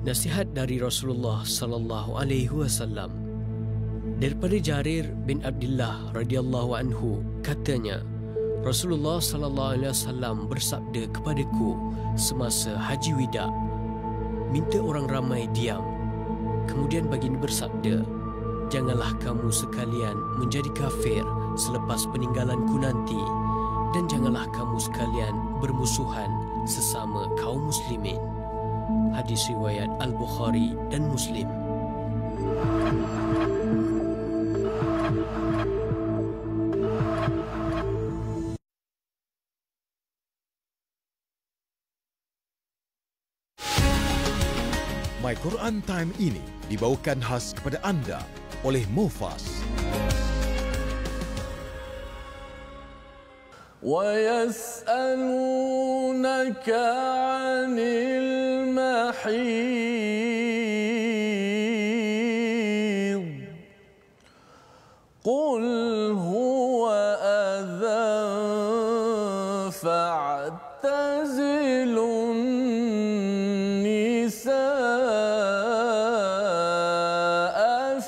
Nasihat dari Rasulullah sallallahu alaihi wasallam. Daripada Jarir bin Abdullah radhiyallahu anhu, katanya, Rasulullah sallallahu alaihi wasallam bersabda kepadaku semasa haji wida, minta orang ramai diam. Kemudian baginda bersabda, janganlah kamu sekalian menjadi kafir selepas peninggalanku nanti, dan janganlah kamu sekalian bermusuhan sesama kaum muslimin. Hadis riwayat Al-Bukhari dan Muslim. My Quran Time ini dibawakan khas kepada anda oleh Mufas. وَيَسْأَلُونَكَ عَنِ الْمَحِيضِ قُلْ هُوَ أَذًى فَاعْتَزِلُوا النِّسَاءَ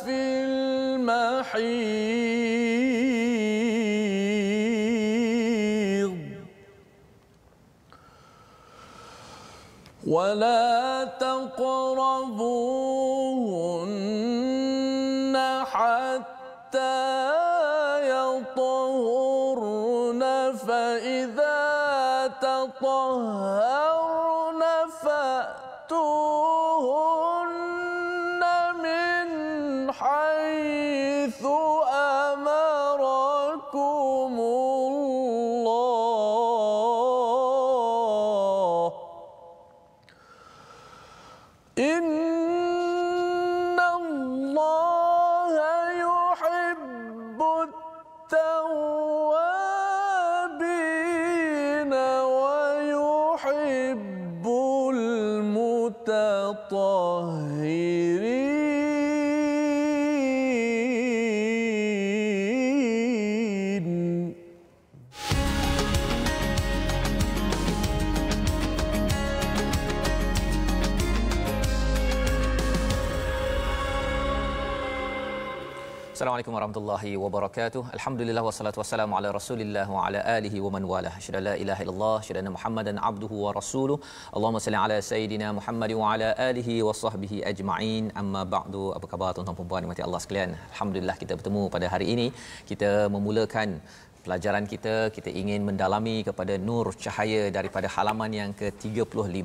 فِي الْمَحِيضِ ولا تقربوهن حتى يطهرن فإذا تطهرن فأتوهن من حيث أمركم الله إن الله يحب التوابين ويحب المتطهرين. Assalamualaikum warahmatullahi wabarakatuh. Alhamdulillah wassalatu wassalamu ala Rasulillah wa ala alihi wa man walah. Asyhadu la ilaha illallah, asyhadu anna Muhammadan abduhu wa rasuluh. Allahumma salli ala sayidina Muhammad wa ala alihi wa sahbihi ajma'in. Amma ba'du. Apa khabar tuan-tuan dan puan-puan dimati Allah sekalian? Alhamdulillah kita bertemu pada hari ini. Kita memulakan pelajaran kita ingin mendalami kepada nur cahaya daripada halaman yang ke-35,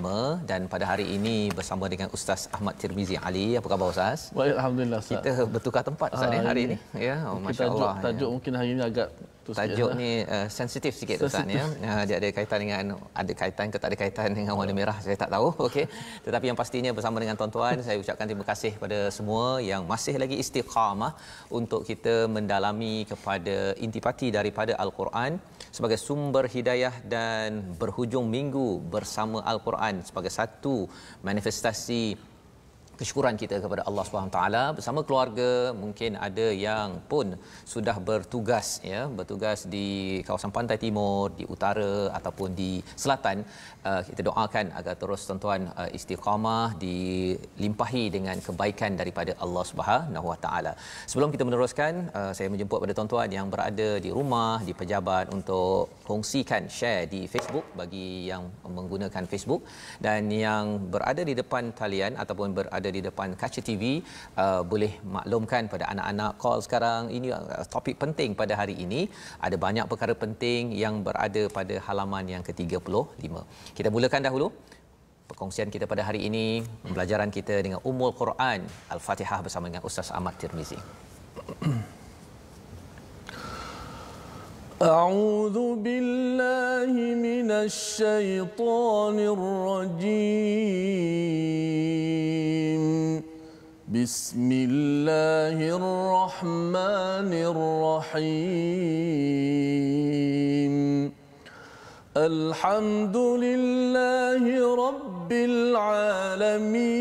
dan pada hari ini bersama dengan Ustaz Ahmad Tirmizi Ali. Apa khabar Ustaz? Baik, alhamdulillah Ustaz. Kita bertukar tempat Ustaz hari ini. Ya, masya-Allah. Tajuk mungkin hari ini agak tajuk ni sensitif sikit Ustaz ya. Dia ada kaitan dengan, ada kaitan ke tak ada kaitan dengan warna merah saya tak tahu. Okey. Tetapi yang pastinya bersama dengan tuan-tuan saya ucapkan terima kasih kepada semua yang masih lagi istiqamah untuk kita mendalami kepada intipati daripada Al-Quran sebagai sumber hidayah dan berhujung minggu bersama Al-Quran sebagai satu manifestasi kesyukuran kita kepada Allah Subhanahu taala bersama keluarga. Mungkin ada yang pun sudah bertugas bertugas di kawasan pantai timur, di utara ataupun di selatan. Kita doakan agar terus tuan-tuan istiqamah, dilimpahi dengan kebaikan daripada Allah Subhanahu wa taala. Sebelum kita meneruskan, saya menjemput pada tuan-tuan yang berada di rumah, di pejabat untuk kongsikan, share di Facebook bagi yang menggunakan Facebook, dan yang berada di depan talian ataupun berada di depan kaca TV, boleh maklumkan pada anak-anak call sekarang. Ini topik penting pada hari ini. Ada banyak perkara penting yang berada pada halaman yang ke-35. Kita mulakan dahulu perkongsian kita pada hari ini, pembelajaran kita dengan Ummul Quran Al-Fatihah bersama dengan Ustaz Ahmad Tirmizi. A'udzu billahi minasy syaithanir rajim. Bismillahirrahmanirrahim. Alhamdulillahi rabbil alamin.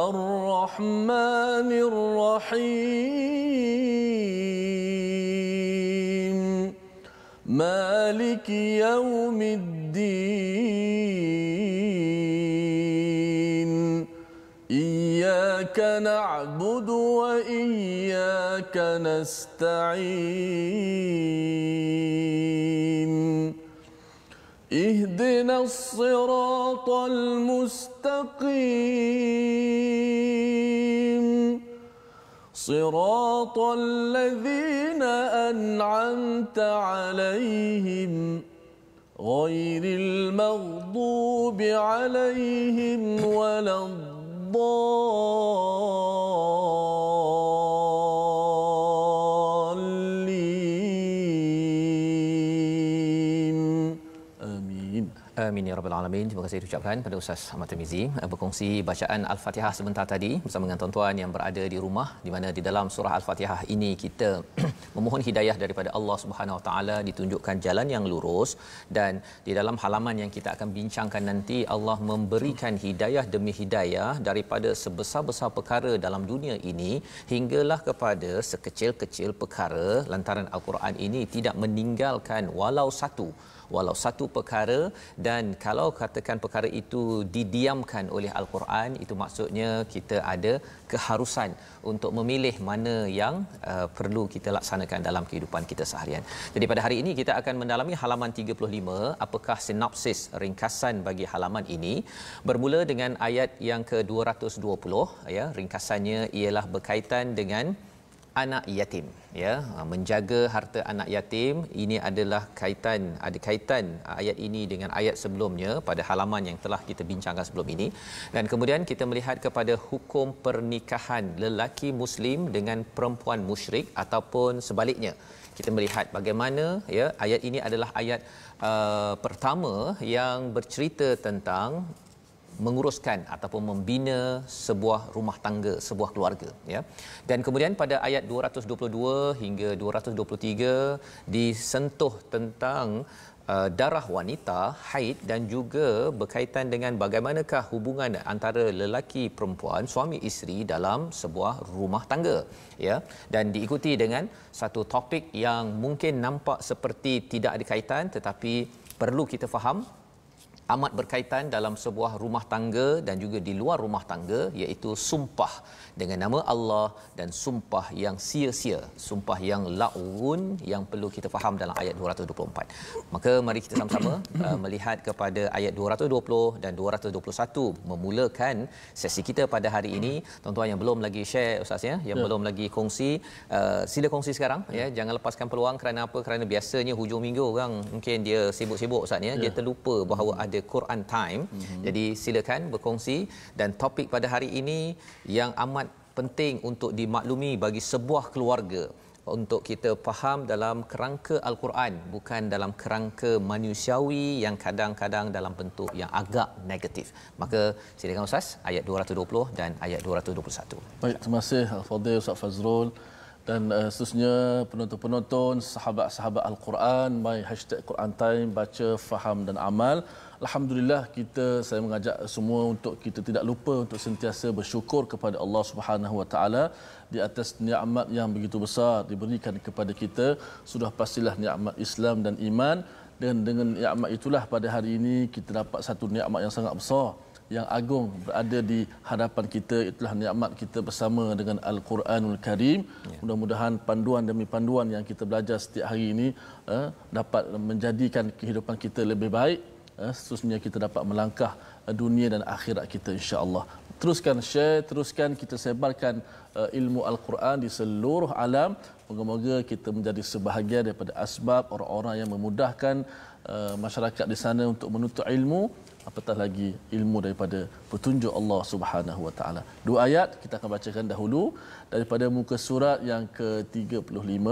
Ar-Rahmanir Rahim. Maliki yaumiddin. إياك نعبد وإياك نستعين اهدنا الصراط المستقيم صراط الذين أنعمت عليهم غير المغضوب عليهم ولا الضالين آمين. Amin ya rabbal alamin. Terima kasih diucapkan pada Ustaz Ahmad Tirmizi berkongsi bacaan Al-Fatihah sebentar tadi bersama dengan tuan-tuan yang berada di rumah, di mana di dalam surah Al-Fatihah ini kita memohon hidayah daripada Allah Subhanahu Wa Taala, ditunjukkan jalan yang lurus, dan di dalam halaman yang kita akan bincangkan nanti Allah memberikan hidayah demi hidayah daripada sebesar-besar perkara dalam dunia ini hinggalah kepada sekecil-kecil perkara, lantaran Al-Quran ini tidak meninggalkan walau satu perkara. Dan kalau katakan perkara itu didiamkan oleh Al-Quran, itu maksudnya kita ada keharusan untuk memilih mana yang perlu kita laksanakan dalam kehidupan kita seharian. Jadi pada hari ini kita akan mendalami halaman 35. Apakah sinopsis ringkasan bagi halaman ini? Bermula dengan ayat yang ke-220, ya, ringkasannya ialah berkaitan dengan anak yatim, ya, menjaga harta anak yatim. Ini adalah ada kaitan ayat ini dengan ayat sebelumnya pada halaman yang telah kita bincangkan sebelum ini. Dan kemudian kita melihat kepada hukum pernikahan lelaki muslim dengan perempuan musyrik ataupun sebaliknya. Kita melihat bagaimana, ya, ayat ini adalah ayat pertama yang bercerita tentang menguruskan ataupun membina sebuah rumah tangga, sebuah keluarga, ya. Dan kemudian pada ayat 222 hingga 223 disentuh tentang darah wanita, haid, dan juga berkaitan dengan bagaimanakah hubungan antara lelaki perempuan, suami isteri dalam sebuah rumah tangga, ya. Dan diikuti dengan satu topik yang mungkin nampak seperti tidak ada kaitan, tetapi perlu kita faham amat berkaitan dalam sebuah rumah tangga dan juga di luar rumah tangga, iaitu sumpah dengan nama Allah dan sumpah yang sia-sia, sumpah yang la'un, yang perlu kita faham dalam ayat 224. Maka mari kita sama-sama melihat kepada ayat 220 dan 221 memulakan sesi kita pada hari ini. Tuan-tuan yang belum lagi share, Ustaz, ya, yang belum lagi kongsi, sila kongsi sekarang, ya. Jangan lepaskan peluang. Kerana apa? Kerana biasanya hujung minggu orang mungkin dia sibuk-sibuk, Ustaz, ya. Dia terlupa bahawa ada Quran Time. Jadi silakan berkongsi. Dan topik pada hari ini yang amat penting untuk dimaklumi bagi sebuah keluarga, untuk kita faham dalam kerangka Al-Quran, bukan dalam kerangka manusiawi yang kadang-kadang dalam bentuk yang agak negatif. Maka silakan Ustaz, ayat 220 dan ayat 221. Baik, terima kasih Al-Fadhil Ustaz Fazrul. Dan seterusnya penonton-penonton, sahabat-sahabat Al-Quran, my #Quran Time, baca, faham dan amal. Alhamdulillah, saya mengajak semua untuk kita tidak lupa untuk sentiasa bersyukur kepada Allah Subhanahu Wa Taala di atas nikmat yang begitu besar diberikan kepada kita. Sudah pastilah nikmat Islam dan iman, dan dengan nikmat itulah pada hari ini kita dapat satu nikmat yang sangat besar, yang agung berada di hadapan kita. Itulah nikmat kita bersama dengan Al-Quranul Karim. Mudah-mudahan panduan demi panduan yang kita belajar setiap hari ini dapat menjadikan kehidupan kita lebih baik. Seterusnya kita dapat melangkah dunia dan akhirat kita, insya-Allah. Teruskan share, teruskan kita sebarkan ilmu Al-Quran di seluruh alam. Moga-moga kita menjadi sebahagian daripada asbab orang-orang yang memudahkan masyarakat di sana untuk menuntut ilmu, apatah lagi ilmu daripada petunjuk Allah Subhanahu Wa Taala. Dua ayat kita akan bacakan dahulu daripada muka surat yang ke-35,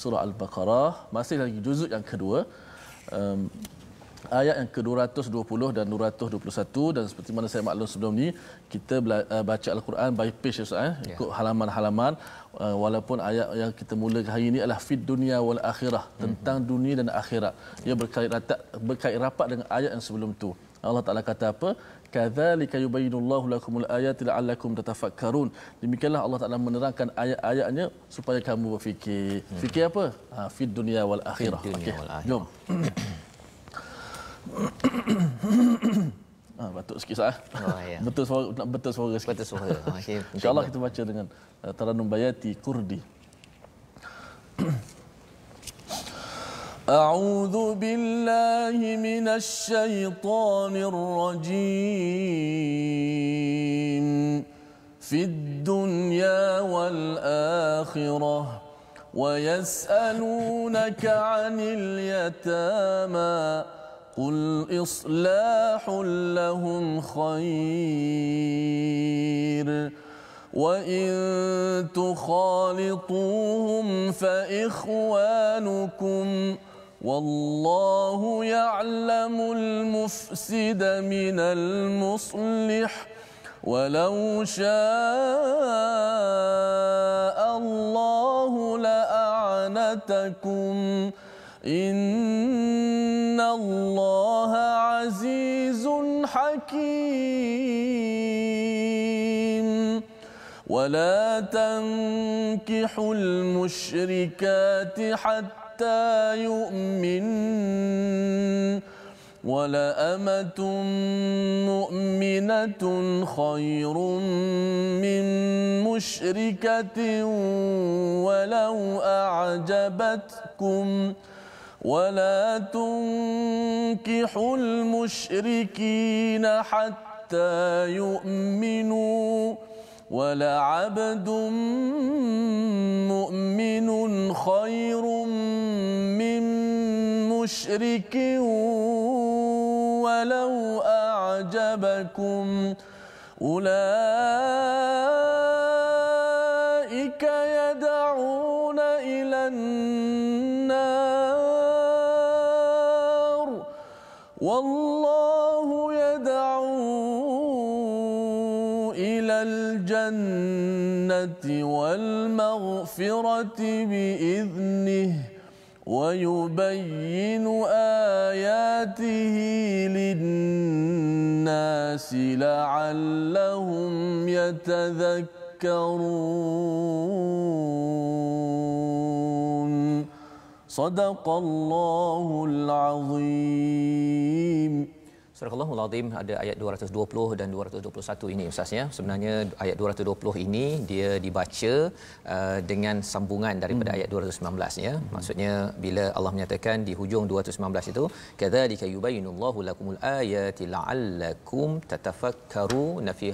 surah Al-Baqarah, masih lagi juzuk yang kedua. Ayat yang ke-220 dan 221, dan seperti mana saya maklum sebelum ni, kita baca Al-Quran by page, ikut halaman-halaman. Walaupun ayat yang kita mulakan hari ini adalah fid dunia wal akhirah, tentang dunia dan akhirat. Ia berkait rapat dengan ayat yang sebelum tu. Allah Taala kata apa? Kadzalika yubayyinullahu lakumul ayati la'allakum tatafakkarun. Demikianlah Allah Taala menerangkan ayat-ayatnya supaya kamu berfikir. Fikir apa? Fid dunia wal akhirah. Okey, jom. Batuk ngantuk sikit sah. Oh ya. Betul suara, nak betul suara sikit. Betul suara. Okey. InsyaAllah kita baca dengan Taranum Bayati Kurdi. أعوذ بالله من الشيطان الرجيم في الدنيا والآخرة ويسألونك عن اليتامى قل إصلاح لهم خير وإن تخالطوهم فإخوانكم والله يعلم المفسد من المصلح ولو شاء الله لأعنتكم إن الله عزيز حكيم ولا تنكحوا المشركات حتى يؤمن ولأمة مؤمنة خير من مشركة ولو أعجبتكم ولا تنكحوا المشركين حتى يؤمنوا ولعبد مؤمن خير من مشرك ولو أعجبكم أولئك يدعون إلى النار والله يدعو إلى الجنة والمغفرة بإذنه ويبين آياته للناس لعلهم يتذكرون صدق الله العظيم. Surah Al-Allahul Azim ada ayat 220 dan 221 ini Ustaz ya. Sebenarnya ayat 220 ini dia dibaca dengan sambungan daripada ayat 219 ya. Maksudnya bila Allah menyatakan di hujung 219 itu kadzalika yubayyinullahu lakumul ayati la'allakum tatafakkaruna fi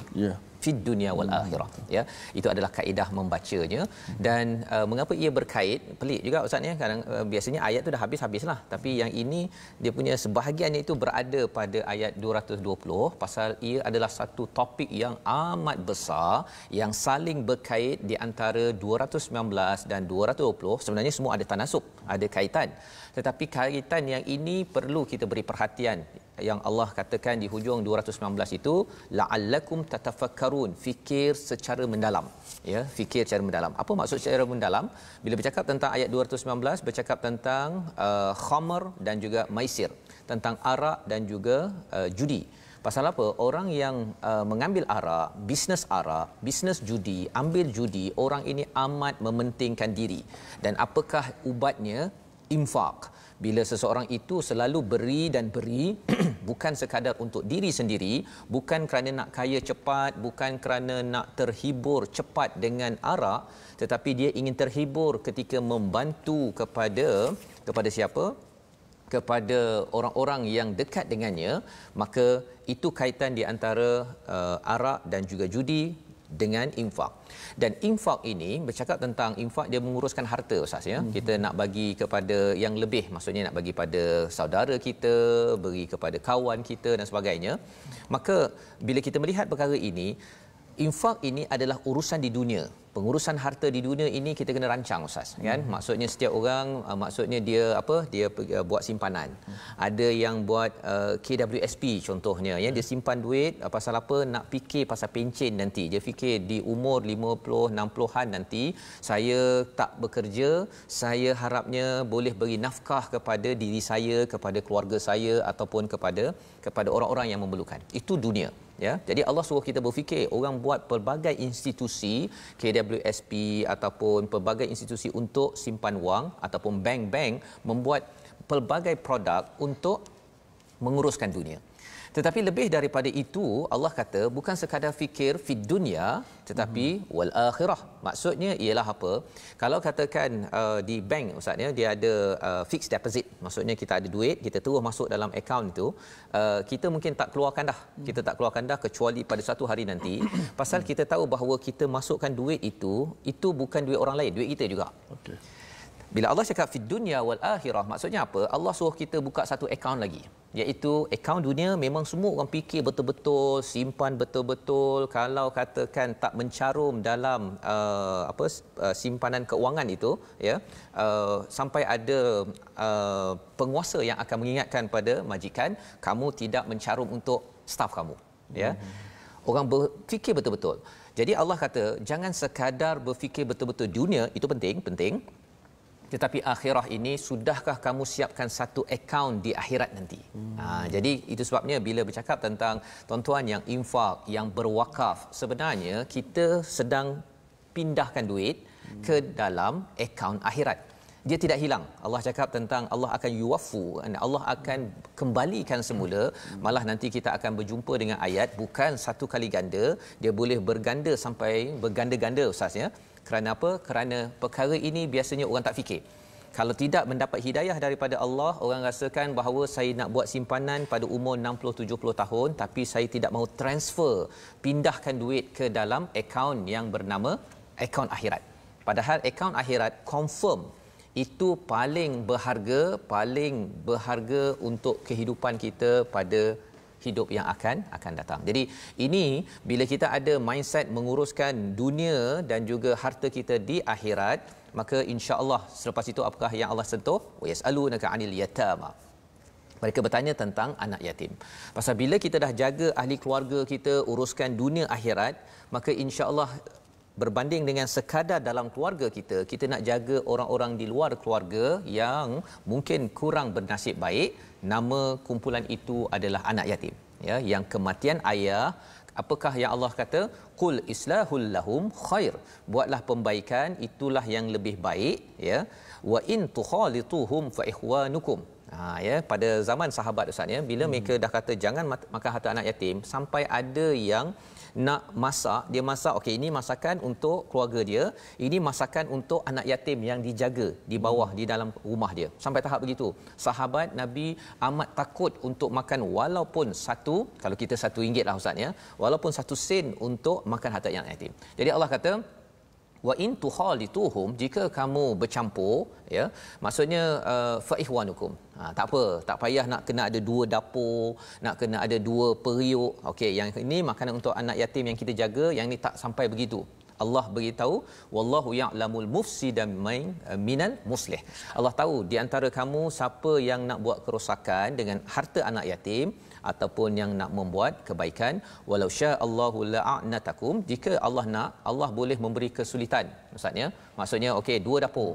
fid dunya wal akhirah ya. Itu adalah kaedah membacanya dan mengapa ia berkait pelik juga Ustaz ya. Kadang biasanya ayat tu dah habis-habislah tapi yang ini dia punya sebahagiannya itu berada pada ayat 220 pasal ia adalah satu topik yang amat besar yang saling berkait di antara 219 dan 220. Sebenarnya semua ada tanasub, ada kaitan. Tetapi kaitan yang ini perlu kita beri perhatian. Yang Allah katakan di hujung 219 itu la'allakum tatafakkarun, fikir secara mendalam ya, fikir secara mendalam. Apa maksud secara mendalam? Bila bercakap tentang ayat 219 bercakap tentang khamar dan juga maisir, tentang arak dan juga judi. Pasal apa? Orang yang mengambil arak, bisnes judi, ambil judi, orang ini amat mementingkan diri. Dan apakah ubatnya? Infak. Bila seseorang itu selalu beri dan beri bukan sekadar untuk diri sendiri, bukan kerana nak kaya cepat, bukan kerana nak terhibur cepat dengan arak, tetapi dia ingin terhibur ketika membantu kepada siapa? Kepada orang-orang yang dekat dengannya, maka itu kaitan di antara arak dan juga judi dengan infak. Dan infak ini bercakap tentang infak, dia menguruskan harta Ustaz ya. Kita nak bagi kepada yang lebih, maksudnya nak bagi pada saudara kita, beri kepada kawan kita dan sebagainya. Maka bila kita melihat perkara ini, infak ini adalah urusan di dunia. Pengurusan harta di dunia ini kita kena rancang Ustaz kan. Maksudnya setiap orang maksudnya dia buat simpanan. Ada yang buat KWSP contohnya ya, dia simpan duit pasal apa? Nak fikir pasal pencen nanti. Dia fikir di umur 50 60-an nanti saya tak bekerja, saya harapnya boleh beri nafkah kepada diri saya, kepada keluarga saya ataupun kepada orang-orang yang memerlukan. Itu dunia ya. Jadi Allah suruh kita berfikir, orang buat pelbagai institusi KWSP ataupun pelbagai institusi untuk simpan wang ataupun bank-bank membuat pelbagai produk untuk menguruskan dunia. Tetapi lebih daripada itu, Allah kata bukan sekadar fikir fid dunya tetapi wal akhirah. Maksudnya ialah apa? Kalau katakan di bank ustaz ya, dia ada fixed deposit. Maksudnya kita ada duit, kita terus masuk dalam akaun itu, kita mungkin tak keluarkan dah. Kita tak keluarkan dah kecuali pada satu hari nanti. Pasal kita tahu bahawa kita masukkan duit itu bukan duit orang lain, duit kita juga. Okey. Bila Allah cakap fid dunya wal akhirah, maksudnya apa? Allah suruh kita buka satu akaun lagi, iaitu akaun dunia. Memang semua orang fikir betul-betul, simpan betul-betul. Kalau katakan tak mencarum dalam simpanan keuangan itu, ya, sampai ada penguasa yang akan mengingatkan pada majikan, kamu tidak mencarum untuk staf kamu, ya. Orang berfikir betul-betul. Jadi Allah kata jangan sekadar berfikir betul-betul dunia, itu penting, tetapi akhirah ini, sudahkah kamu siapkan satu akaun di akhirat nanti? Jadi itu sebabnya bila bercakap tentang tuan-tuan yang infak, yang berwakaf, sebenarnya kita sedang pindahkan duit ke dalam akaun akhirat. Dia tidak hilang. Allah cakap tentang Allah akan yuwaffu, Allah akan kembalikan semula. Malah nanti kita akan berjumpa dengan ayat bukan satu kali ganda, dia boleh berganda sampai berganda-ganda ustaz ya. Kerana apa? Kerana perkara ini biasanya orang tak fikir. Kalau tidak mendapat hidayah daripada Allah, orang rasakan bahawa saya nak buat simpanan pada umur 60-70 tahun tapi saya tidak mahu transfer, pindahkan duit ke dalam akaun yang bernama akaun akhirat. Padahal akaun akhirat confirm itu paling berharga untuk kehidupan kita pada hidup yang akan datang. Jadi ini bila kita ada mindset menguruskan dunia dan juga harta kita di akhirat, maka insya-Allah selepas itu apakah yang Allah sentuh? Wa yasalunaka 'anil yatama. Mereka bertanya tentang anak yatim. Pasal bila kita dah jaga ahli keluarga kita, uruskan dunia akhirat, maka insya-Allah berbanding dengan sekadar dalam keluarga kita, kita nak jaga orang-orang di luar keluarga yang mungkin kurang bernasib baik. Nama kumpulan itu adalah anak yatim, ya, yang kematian ayah. Apakah yang Allah kata? Qul islahul lahum khair. Buatlah pembaikan, itulah yang lebih baik, ya. Wa in tukhalituhum fa ikhwanukum. Ya, pada zaman sahabat ustaz ya, bila mereka dah kata jangan makan harta anak yatim, sampai ada yang nak masak, dia masak, okey, ini masakan untuk keluarga dia, ini masakan untuk anak yatim yang dijaga di bawah di dalam rumah dia. Sampai tahap begitu. Sahabat Nabi amat takut untuk makan walaupun satu, kalau kita RM1 lah ustaz ya, walaupun 1 sen untuk makan harta anak yatim. Jadi Allah kata wa in tukhalituhum, jika kamu bercampur, ya, maksudnya fa ihwanukum. Tak apa, tak payah nak kena ada 2 dapur, nak kena ada 2 periuk. Okey, yang ini makanan untuk anak yatim yang kita jaga, yang ni tak sampai begitu. Allah beritahu wallahu ya'lamul mufsida minal muslih. Allah tahu di antara kamu siapa yang nak buat kerosakan dengan harta anak yatim ataupun yang nak membuat kebaikan. Walau sya'allahu la'anatakum, jika Allah nak, Allah boleh memberi kesulitan. Maksudnya okey, 2 dapur.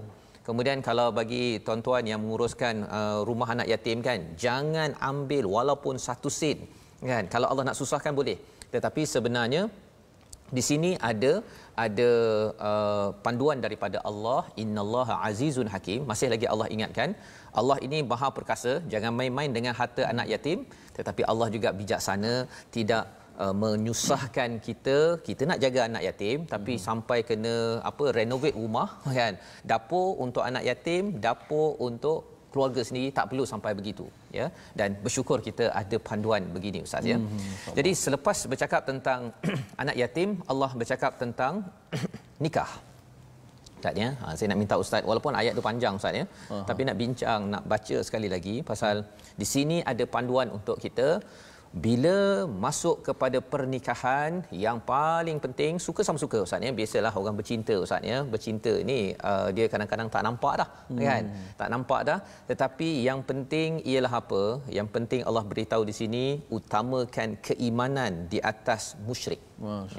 Kemudian kalau bagi tuan-tuan yang menguruskan rumah anak yatim kan, jangan ambil walaupun 1 sen kan. Kalau Allah nak susahkan boleh. Tetapi sebenarnya di sini ada panduan daripada Allah, innallaha azizun hakim. Masih lagi Allah ingatkan, Allah ini Maha perkasa, jangan main-main dengan harta anak yatim. Tetapi Allah juga bijaksana, tidak menyusahkan kita nak jaga anak yatim tapi sampai kena renovate rumah kan, dapur untuk anak yatim, dapur untuk keluarga sendiri, tak perlu sampai begitu, ya. Dan bersyukur kita ada panduan begini ustaz ya. Jadi selepas bercakap tentang anak yatim, Allah bercakap tentang nikah. Ustaz ya, saya nak minta ustaz, walaupun ayat tu panjang ustaz ya, tapi nak bincang, nak baca sekali lagi pasal di sini ada panduan untuk kita. Bila masuk kepada pernikahan, yang paling penting suka sama suka ustaz ya. Biasalah orang bercinta ustaz ya. Bercinta ni dia kadang-kadang tak nampak dah kan. Tak nampak dah. Tetapi yang penting ialah apa? Yang penting Allah beritahu di sini, utamakan keimanan di atas musyrik.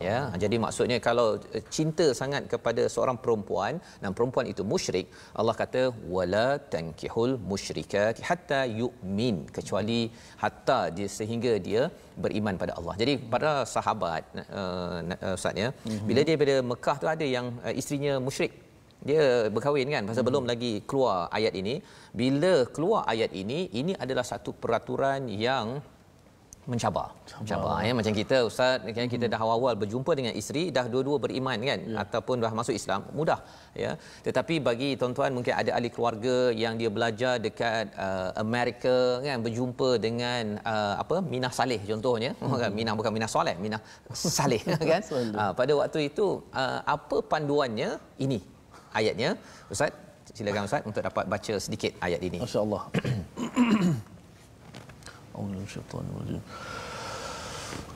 Ya, jadi maksudnya kalau cinta sangat kepada seorang perempuan dan perempuan itu musyrik, Allah kata wala tankihul musyrikat hatta yu'min, kecuali hatta dia sehingga dia beriman pada Allah. Jadi para sahabat ustaz ya, bila dia pada Mekah tu ada yang isterinya musyrik, dia berkahwin kan, pasal belum lagi keluar ayat ini. Bila keluar ayat ini adalah satu peraturan yang mencabar ya, macam kita ustaz kan, kita dah awal-awal berjumpa dengan isteri, dah dua-dua beriman kan, ataupun dah masuk Islam, mudah ya. Tetapi bagi tuan-tuan mungkin ada ahli keluarga yang dia belajar dekat Amerika kan, berjumpa dengan Minah Saleh contohnya, Minah bukan Minah Soleh, Minah Saleh kan. Pada waktu itu apa panduannya? Ini ayatnya, ustaz silakan ustaz untuk dapat baca sedikit ayat ini. Masya-Allah.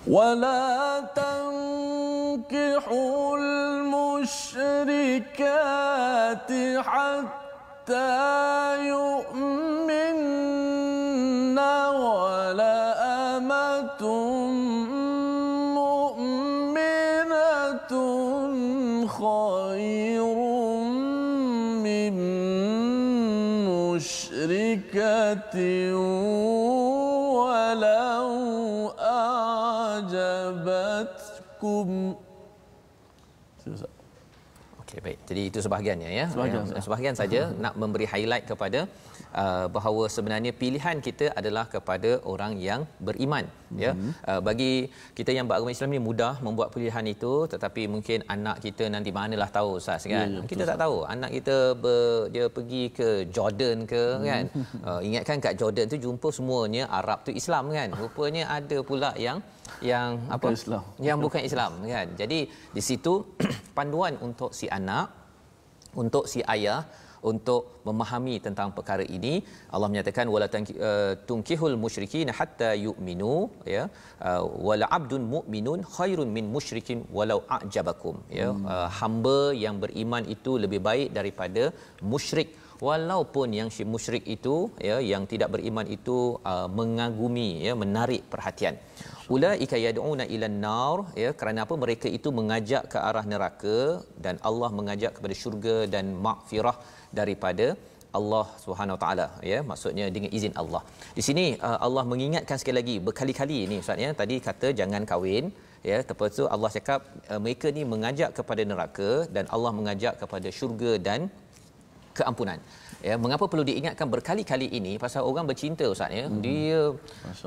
ولا تنكحوا المشركات حتى يؤمن ولا أمة مؤمنة خير من مشركة Okey, baik. Jadi itu sebahagiannya ya. Sebahagian saja nak memberi highlight kepada bahawa sebenarnya pilihan kita adalah kepada orang yang beriman ya. Bagi kita yang beragama Islam ni mudah membuat pilihan itu, tetapi mungkin anak kita nanti manalah tahu ustaz kan. Kita tak tahu anak kita dia pergi ke Jordan ke kan. Ingatkan kat Jordan tu jumpa semuanya Arab tu Islam kan. Rupanya ada pula yang bukan Islam. Yang bukan Islam kan. Jadi di situ panduan untuk si anak, untuk si ayah untuk memahami tentang perkara ini. Allah menyatakan wala tunkihul musyrikin hatta yu'minu ya, wala abdun mu'minun khairun min musyrikin walau a'jabakum ya. Hamba yang beriman itu lebih baik daripada musyrik, walaupun yang musyrik itu ya, yang tidak beriman itu mengagumi ya, menarik perhatian. Ulaika yad'una ilan nar ya, kerana apa? Mereka itu mengajak ke arah neraka dan Allah mengajak kepada syurga dan maghfirah daripada Allah Subhanahu Wa Taala ya, maksudnya dengan izin Allah. Di sini Allah mengingatkan sekali lagi berkali-kali ni ustaz ya, tadi kata jangan kahwin ya, lepas tu Allah cakap mereka ni mengajak kepada neraka dan Allah mengajak kepada syurga dan keampunan. Ya, mengapa perlu diingatkan berkali-kali ini? Pasal orang bercinta ustaz ya, dia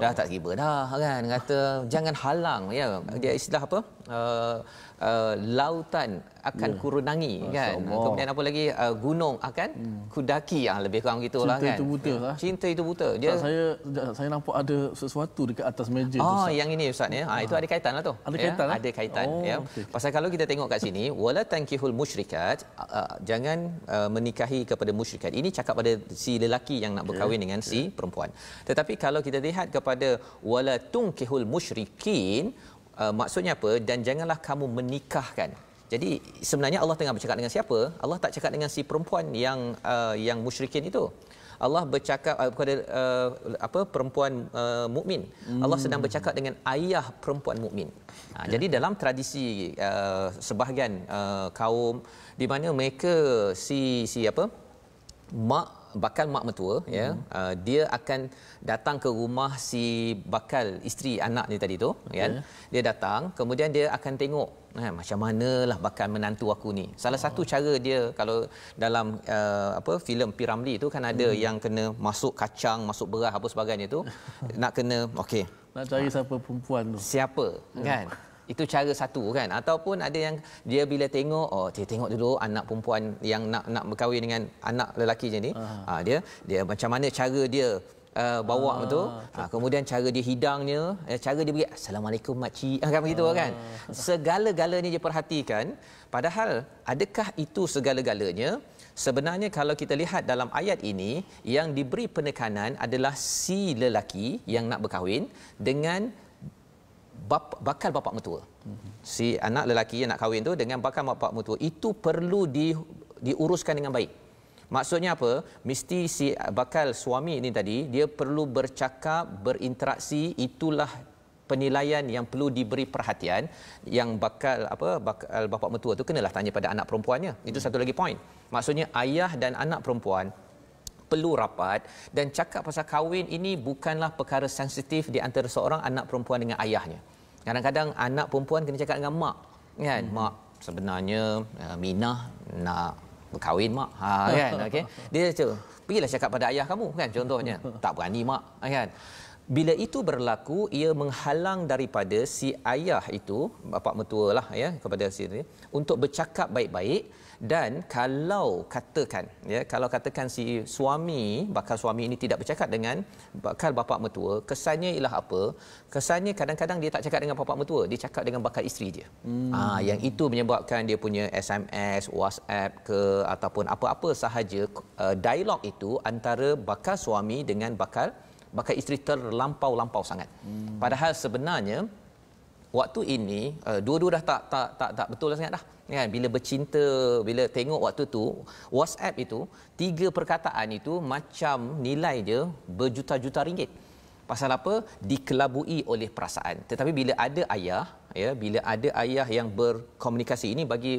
dah tak kira dah kan, kata jangan halang ya. Dia istilah apa? Lautan akan kurunangi kan. Kemudian apa lagi? Gunung akan kudaki, lebih kurang gitulah kan. Cinta itu buta lah. Cinta itu buta. Dia saya nampak ada sesuatu dekat atas meja tu. Yang ini ustaz ya. Itu ada kaitan lah tu. Ada kaitan lah? Ada kaitan ya. Okay. Pasal kalau kita tengok kat sini wala tankihul musyrikat, jangan menikahi kepada musyrikat. Ini cakap pada si lelaki yang nak berkahwin dengan si perempuan. Tetapi kalau kita lihat kepada wala tunkihul musyrikin, maksudnya apa? Dan janganlah kamu menikahkan. Jadi sebenarnya Allah tengah bercakap dengan siapa? Allah tak cakap dengan si perempuan yang musyrikin itu. Allah bercakap kepada perempuan mukmin. Allah sedang bercakap dengan ayah perempuan mukmin. Jadi dalam tradisi sebahagian kaum di mana mereka bakal mak mertua ya, dia akan datang ke rumah si bakal isteri anak ni tadi tu kan. Dia datang, kemudian dia akan tengok macam manalah bakal menantu aku ni. Salah satu cara dia, kalau dalam filem P. Ramlee tu kan ada yang kena masuk kacang, masuk beras apa sebagainya tu, nak kena okey, nak cari siapa perempuan tu, siapa kan. Itu cara satu kan. Ataupun ada yang dia bila tengok, dia tengok dulu anak perempuan yang nak berkahwin dengan anak lelaki je ni. Dia macam mana cara dia bawa tu. Kemudian cara dia hidangnya, cara dia bagi assalamualaikum makcik kan begitu kan. Segala-galanya dia perhatikan. Padahal adakah itu segala-galanya? Sebenarnya kalau kita lihat dalam ayat ini, yang diberi penekanan adalah si lelaki yang nak berkahwin dengan bakal bapa mertua. Si anak lelaki yang nak kahwin tu dengan bakal bapa mertua itu perlu diuruskan dengan baik. Maksudnya apa? Mesti si bakal suami ini tadi dia perlu bercakap, berinteraksi, itulah penilaian yang perlu diberi perhatian. Yang bakal bapa mertua tu kenalah tanya pada anak perempuannya. Itu satu lagi poin. Maksudnya ayah dan anak perempuan perlu rapat dan cakap pasal kahwin ini bukanlah perkara sensitif di antara seorang anak perempuan dengan ayahnya. Kadang-kadang anak perempuan kena cakap dengan mak kan. Mak, sebenarnya Minah nak berkahwin mak kan. Okey, dia pergilah cakap pada ayah kamu kan, contohnya tak berani mak kan. Bila itu berlaku, ia menghalang daripada si ayah itu, bapa mertua lah ya, kepada si untuk bercakap baik-baik. Dan kalau katakan si suami, bakal suami ini tidak bercakap dengan bakal bapa mertua, kesannya ialah apa? Kesannya kadang-kadang dia tak cakap dengan bapa mertua, dia cakap dengan bakal isteri dia. Yang itu menyebabkan dia punya SMS, WhatsApp ke ataupun apa-apa sahaja dialog itu antara bakal suami dengan bakal isteri terlampau sangat. Padahal sebenarnya waktu ini dua-dua dah tak betul dah sangat dah. Kan, bila bercinta, bila tengok waktu tu WhatsApp itu 3 perkataan itu macam nilai dia berjuta-juta ringgit. Pasal apa? Dikelabui oleh perasaan. Tetapi bila ada ayah, bila ada ayah yang berkomunikasi, ini bagi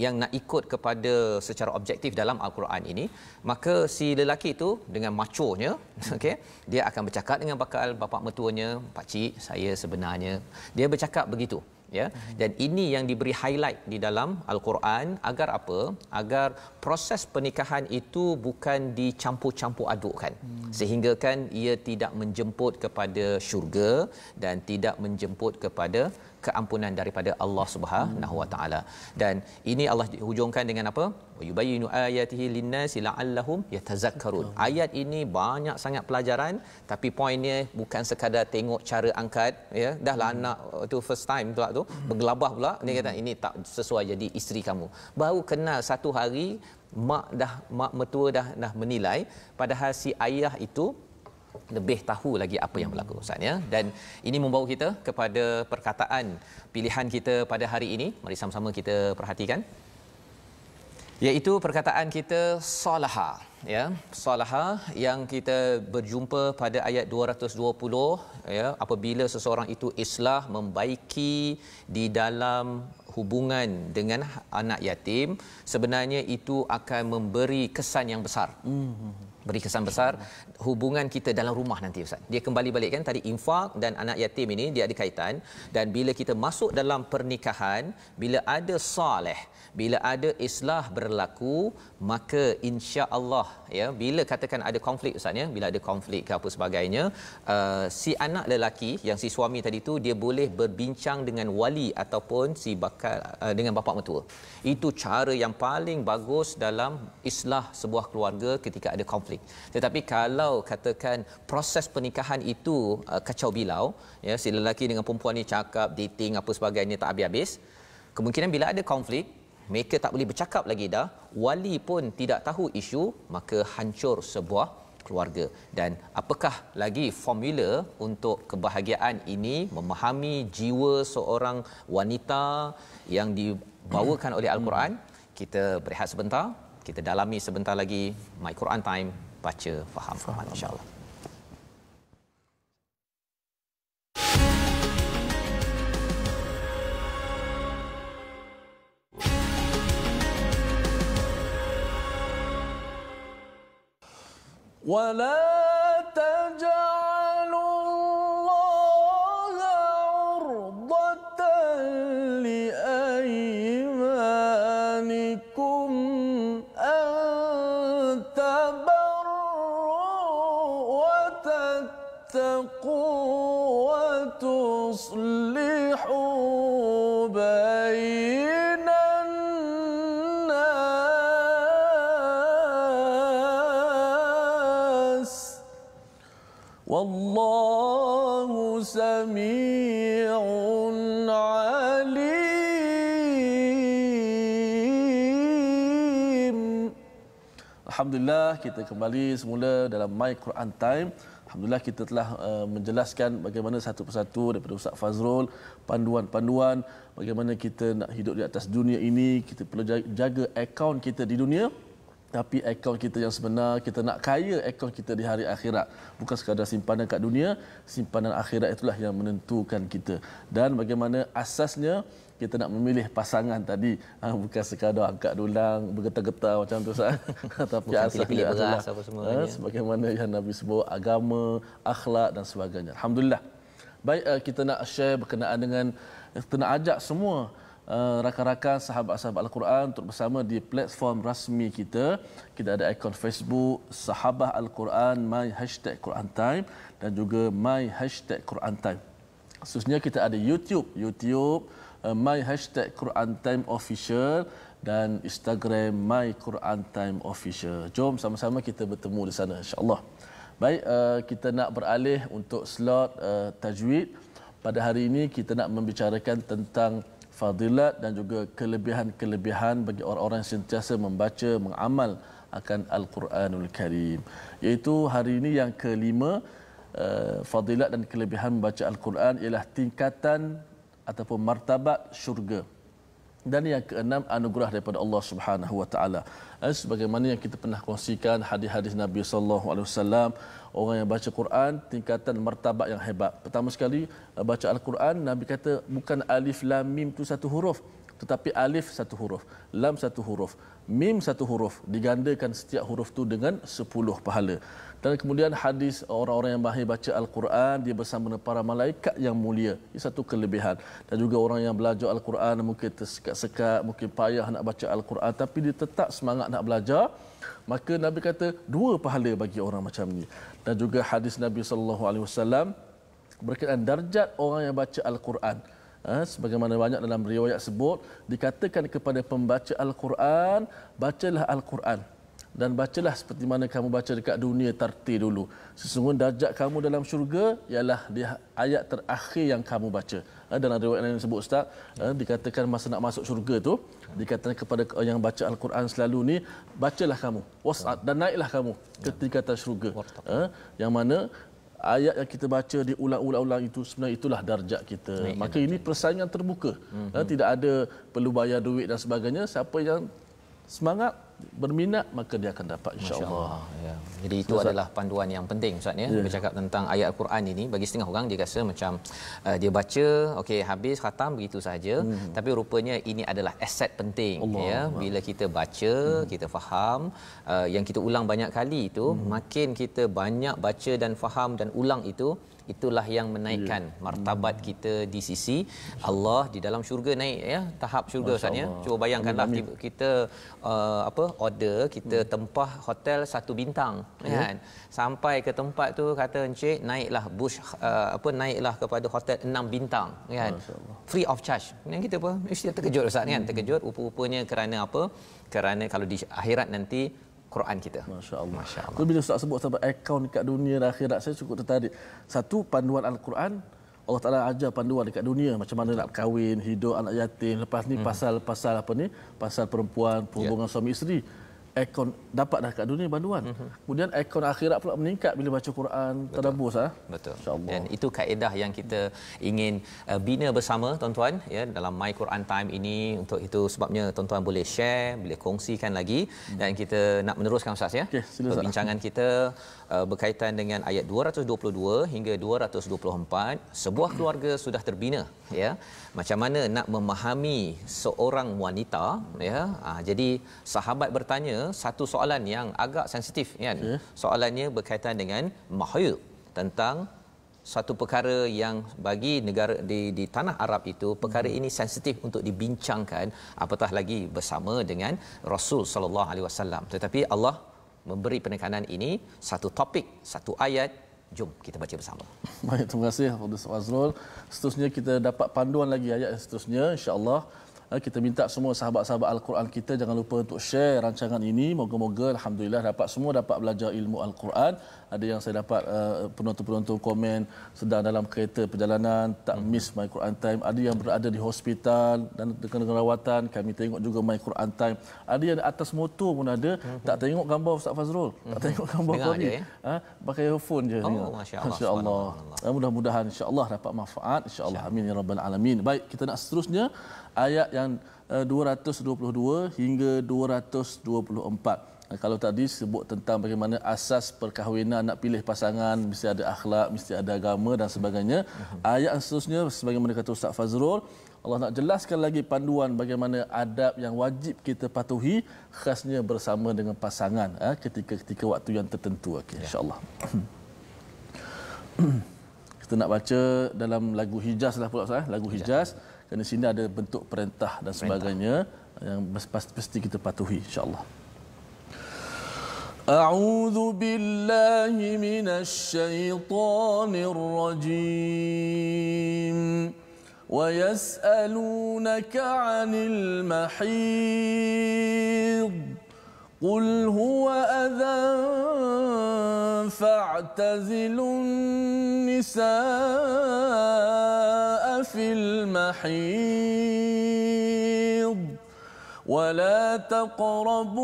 yang nak ikut kepada secara objektif dalam Al-Quran ini, maka si lelaki itu dengan machonya, okey, dia akan bercakap dengan bakal bapa mertuanya, pak cik, saya sebenarnya, dia bercakap begitu, ya. Dan ini yang diberi highlight di dalam Al-Quran agar apa? Agar proses pernikahan itu bukan dicampur-campur adukkan, sehingga kan ia tidak menjemput kepada syurga dan tidak menjemput kepada keampunan daripada Allah Subhanahu Wa Taala. Dan ini Allah hujungkan dengan apa? Yubayyinu ayatihi linnasi la'allahum yatazakkarun. Ayat ini banyak sangat pelajaran, tapi poinnya bukan sekadar tengok cara angkat, ya. Dahlah anak tu first time pula tu bergelabah pula, dia kata ini tak sesuai jadi isteri kamu. Baru kenal 1 hari mak mertua dah menilai, padahal si ayah itu lebih tahu lagi apa yang berlaku, Ustaz, ya. Dan ini membawa kita kepada perkataan pilihan kita pada hari ini. Mari sama-sama kita perhatikan, iaitu perkataan kita salaha, ya. Salaha yang kita berjumpa pada ayat 220, ya, apabila seseorang itu islah, membaiki di dalam hubungan dengan anak yatim, sebenarnya itu akan memberi kesan yang besar. Beri kesan besar hubungan kita dalam rumah nanti, Ustaz. Dia kembali balik kan tadi, infak dan anak yatim ini dia ada kaitan. Dan bila kita masuk dalam pernikahan, bila ada soleh, bila ada islah berlaku, maka insya-Allah, ya, bila katakan ada konflik, Ustaz, ya, bila ada konflik ke apa sebagainya, si anak lelaki yang si suami tadi tu, dia boleh berbincang dengan wali ataupun si bakal dengan bapa mertua. Itu cara yang paling bagus dalam islah sebuah keluarga ketika ada konflik. Tetapi kalau katakan proses pernikahan itu kacau bilau, ya, si lelaki dengan perempuan ni cakap, dating apa sebagainya tak habis-habis, kemungkinan bila ada konflik, mereka tak boleh bercakap lagi dah, wali pun tidak tahu isu, maka hancur sebuah keluarga. Dan apakah lagi formula untuk kebahagiaan ini? Memahami jiwa seorang wanita yang dibawakan oleh Al-Quran. Kita berehat sebentar, kita dalami sebentar lagi My Quran Time, baca faham Quran, insya-Allah. ولا تجعلوا الله عرضة لأيمانكم أن تبروا وتتقوا وتصلحوا بين الناس والله سميع عليم. Alhamdulillah, kita kembali semula dalam My Quran Time. Alhamdulillah, kita telah menjelaskan bagaimana satu persatu daripada Ustaz Fazrul, panduan-panduan bagaimana kita nak hidup di atas dunia ini. Kita perlu jaga akaun kita di dunia, tapi akaun kita yang sebenar, kita nak kaya akaun kita di hari akhirat. Bukan sekadar simpanan kat dunia, simpanan akhirat itulah yang menentukan kita. Dan bagaimana asasnya kita nak memilih pasangan tadi, bukan sekadar angkat dulang, bergetar-getar macam tu, Ustaz. Tapi pilih-pilih beras apa semua. Sebagaimana yang Nabi sebut, agama, akhlak dan sebagainya. Alhamdulillah. Baik, kita nak share berkenaan dengan, kita nak ajak semua rakan-rakan sahabat-sahabat Al-Quran untuk bersama di platform rasmi kita. Kita ada akaun Facebook Sahabah Al-Quran my #Quran Time dan juga my #Quran Time. Khususnya kita ada YouTube my #Quran Time Official dan Instagram my Quran Time Official. Jom sama-sama kita bertemu di sana insya-Allah. Baik, kita nak beralih untuk slot tajwid. Pada hari ini kita nak membicarakan tentang fadilat dan juga kelebihan-kelebihan bagi orang-orang yang sentiasa membaca, mengamal akan Al-Quranul Karim. Iaitu hari ini yang kelima, fadilat dan kelebihan membaca Al-Quran ialah tingkatan ataupun martabat syurga. Dan yang keenam, anugerah daripada Allah Subhanahu Wa Taala. Sebagaimana yang kita pernah kongsikan hadis-hadis Nabi sallallahu alaihi wasallam, orang yang baca Quran tingkatan martabat yang hebat. Pertama sekali baca Al-Quran, Nabi kata bukan alif lam mim tu satu huruf, tetapi alif satu huruf, lam satu huruf, mim satu huruf, digandakan setiap huruf tu dengan 10 pahala. Dan kemudian hadis orang-orang yang mahir baca Al-Quran dia bersama dengan para malaikat yang mulia. Ini satu kelebihan. Dan juga orang yang belajar Al-Quran mungkin tersekat-sekat, mungkin payah nak baca Al-Quran tapi dia tetap semangat nak belajar, maka Nabi kata 2 pahala bagi orang macam ni. Dan juga hadis Nabi sallallahu alaihi wasallam berkaitan darjat orang yang baca Al-Quran. Sebagaimana banyak dalam riwayat sebut, dikatakan kepada pembaca Al-Quran, bacalah Al-Quran dan bacalah seperti mana kamu baca dekat dunia tartil dulu. Sesungguhnya darjat kamu dalam syurga ialah di ayat terakhir yang kamu baca. Dalam riwayat yang disebut Ustaz, dikatakan masa nak masuk syurga tu, dikatakan kepada yang baca Al-Quran selalu ni, bacalah kamu was'ad dan naiklah kamu ke tingkatan syurga. Yang mana ayat yang kita baca diulang-ulang itu sebenarnya itulah darjat kita. Maka ini persaingan terbuka. Tidak ada perlu bayar duit dan sebagainya. Siapa yang semangat berminat maka dia akan dapat insya-Allah. Ya. Jadi itu adalah panduan yang penting Ustaz ya. Bercakap tentang ayat Al-Quran ini, bagi setengah orang dia rasa macam dia baca okey habis khatam begitu saja, tapi rupanya ini adalah aset penting ya. Bila kita baca, kita faham, yang kita ulang banyak kali itu, makin kita banyak baca dan faham dan ulang itu, itulah yang menaikkan martabat kita di sisi Allah di dalam syurga, naik ya tahap syurga Ustaz ya. Cuba bayangkanlah kita order, kita tempah hotel 1 bintang kan, sampai ke tempat tu kata encik naiklah bush naiklah kepada hotel 6 bintang kan, free of charge. Yang kita apa mesti terkejut Ustaz kan, terkejut rupa-rupanya kerana apa, kerana kalau di akhirat nanti Quran kita. Masya-Allah. Tu bila Ustaz sebut tentang akaun dekat dunia dan akhirat, saya cukup tertarik. Satu, panduan Al-Quran, Allah Taala ajar panduan dekat dunia macam mana nak kahwin, hidup anak yatim. Lepas ni pasal apa ni? Pasal perempuan, hubungan suami isteri. Akaun dapat dah kat dunia panduan. Kemudian akaun akhirat pula meningkat bila baca Quran, tadabbur Betul. Dan itu kaedah yang kita ingin bina bersama tuan-tuan ya dalam My Quran Time ini. Untuk itu sebabnya tuan-tuan boleh share, boleh kongsikan lagi dan kita nak meneruskan Ustaz ya. Perbincangan kita berkaitan dengan ayat 222 hingga 224. Sebuah keluarga sudah terbina ya. Macam mana nak memahami seorang wanita ya. Jadi sahabat bertanya satu soalan yang agak sensitif kan. Soalannya berkaitan dengan mahid, tentang satu perkara yang bagi negara di tanah Arab itu perkara ini sensitif untuk dibincangkan, apatah lagi bersama dengan Rasul sallallahu alaihi wasallam. Tetapi Allah memberi penekanan ini satu topik, satu ayat. Jom kita baca bersama. Baik, terima kasih Fadil Fazrul. Seterusnya kita dapat panduan lagi ayat yang seterusnya insya-Allah. Kita minta semua sahabat-sahabat Al-Quran kita jangan lupa untuk share rancangan ini. Moga-moga alhamdulillah semua dapat belajar ilmu Al-Quran. Ada yang saya dapat penonton-penonton komen sedang dalam kereta perjalanan tak miss My Quran Time. Ada yang berada di hospital dan dengan rawatan, kami tengok juga My Quran Time. Ada yang atas motor pun ada, tak tengok gambar Ustaz Fazrul, tak tengok gambar kau ni. Pakai earphone je. Masya-Allah. Mudah-mudahan insya-Allah dapat manfaat insya-Allah. Amin ya rabbal alamin. Baik, kita nak seterusnya ayat yang 222 hingga 224. Kalau tadi sebut tentang bagaimana asas perkahwinan, nak pilih pasangan mesti ada akhlak, mesti ada agama dan sebagainya. Ayat yang seterusnya sebagaimana kata Ustaz Fazrul, Allah nak jelaskan lagi panduan bagaimana adab yang wajib kita patuhi, khasnya bersama dengan pasangan ketika waktu yang tertentu. Okey, insya-Allah. Kita kita nak baca dalam lagu Hijaz lah pula Ustaz, lagu Hijaz. Kerana sini ada bentuk perintah dan sebagainya yang mesti kita patuhi insya-Allah. A'udzu billahi minasy syaithanir rajim. Wa yas'alunaka 'anil mahid. Qul huwa adhan fa'tazilun nisaa fil mahid. ولا تقربوهن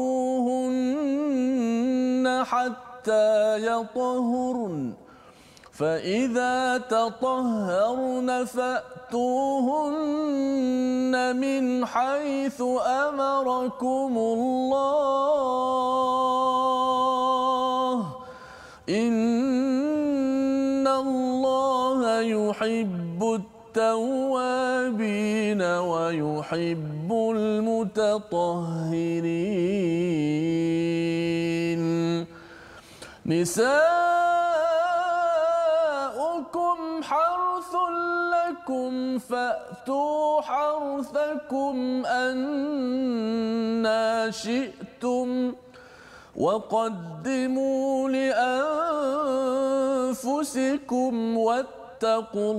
حتى يطهرن فإذا تطهرن فأتوهن من حيث أمركم الله إن الله يحب التوابين ويحب المتطهرين نساؤكم حرث لكم فأتوا حرثكم أنى شئتم وقدموا لأنفسكم واتقوا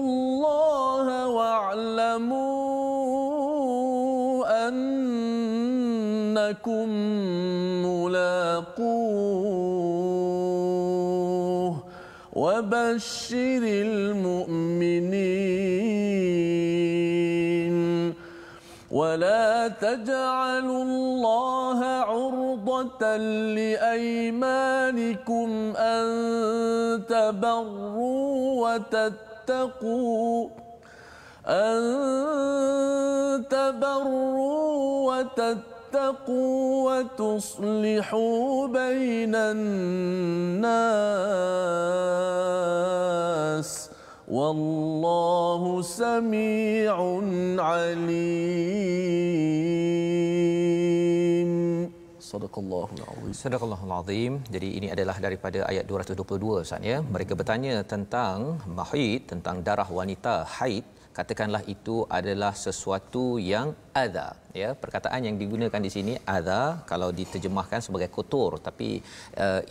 الله واعلموا أنكم ملاقوه وبشر المؤمنين ولا تجعلوا الله عرضة لأيمانكم أن تبروا وتتقوا وتصلحوا بين الناس والله سميع عليم. Sadaqallahul azim. Sadaqallahul azim. Jadi ini adalah daripada ayat 222 Ustaz ya. Mereka bertanya tentang mahid, tentang darah wanita haid. Katakanlah itu adalah sesuatu yang adha ya. Perkataan yang digunakan di sini adha kalau diterjemahkan sebagai kotor, tapi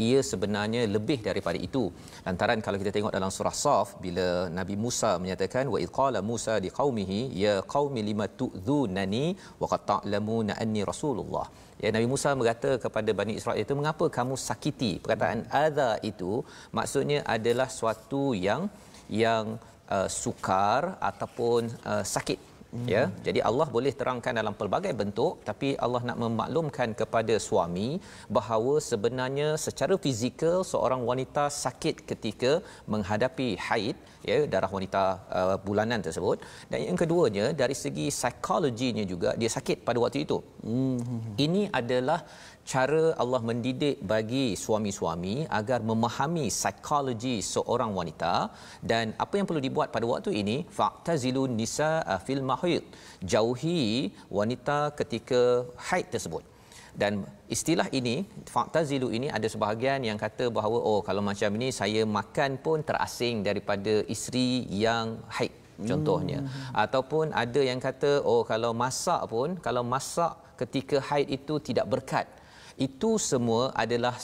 ia sebenarnya lebih daripada itu. Lantaran kalau kita tengok dalam surah Saf, bila Nabi Musa menyatakan wa idqala Musa liqaumihi ya qaumi lima tu'dhunani wa qad ta'lamuna anni rasulullah. Ya, Nabi Musa berkata kepada Bani Israel itu, mengapa kamu sakiti? Perkataan adha itu maksudnya adalah suatu yang sukar ataupun sakit. Ya, jadi Allah boleh terangkan dalam pelbagai bentuk, tapi Allah nak memaklumkan kepada suami bahawa sebenarnya secara fizikal seorang wanita sakit ketika menghadapi haid, ya, darah wanita bulanan tersebut. Dan yang keduanya dari segi psikologinya juga dia sakit pada waktu itu. Ini adalah cara Allah mendidik bagi suami-suami agar memahami psikologi seorang wanita. Dan apa yang perlu dibuat pada waktu ini, fa'tazilun nisaa fil mahid, jauhi wanita ketika haid tersebut. Dan istilah ini, fa'tazilu ini, ada sebahagian yang kata bahawa kalau macam ini saya makan pun terasing daripada isteri yang haid contohnya. Ataupun ada yang kata kalau masak pun, kalau masak ketika haid itu tidak berkat. Itu semua adalah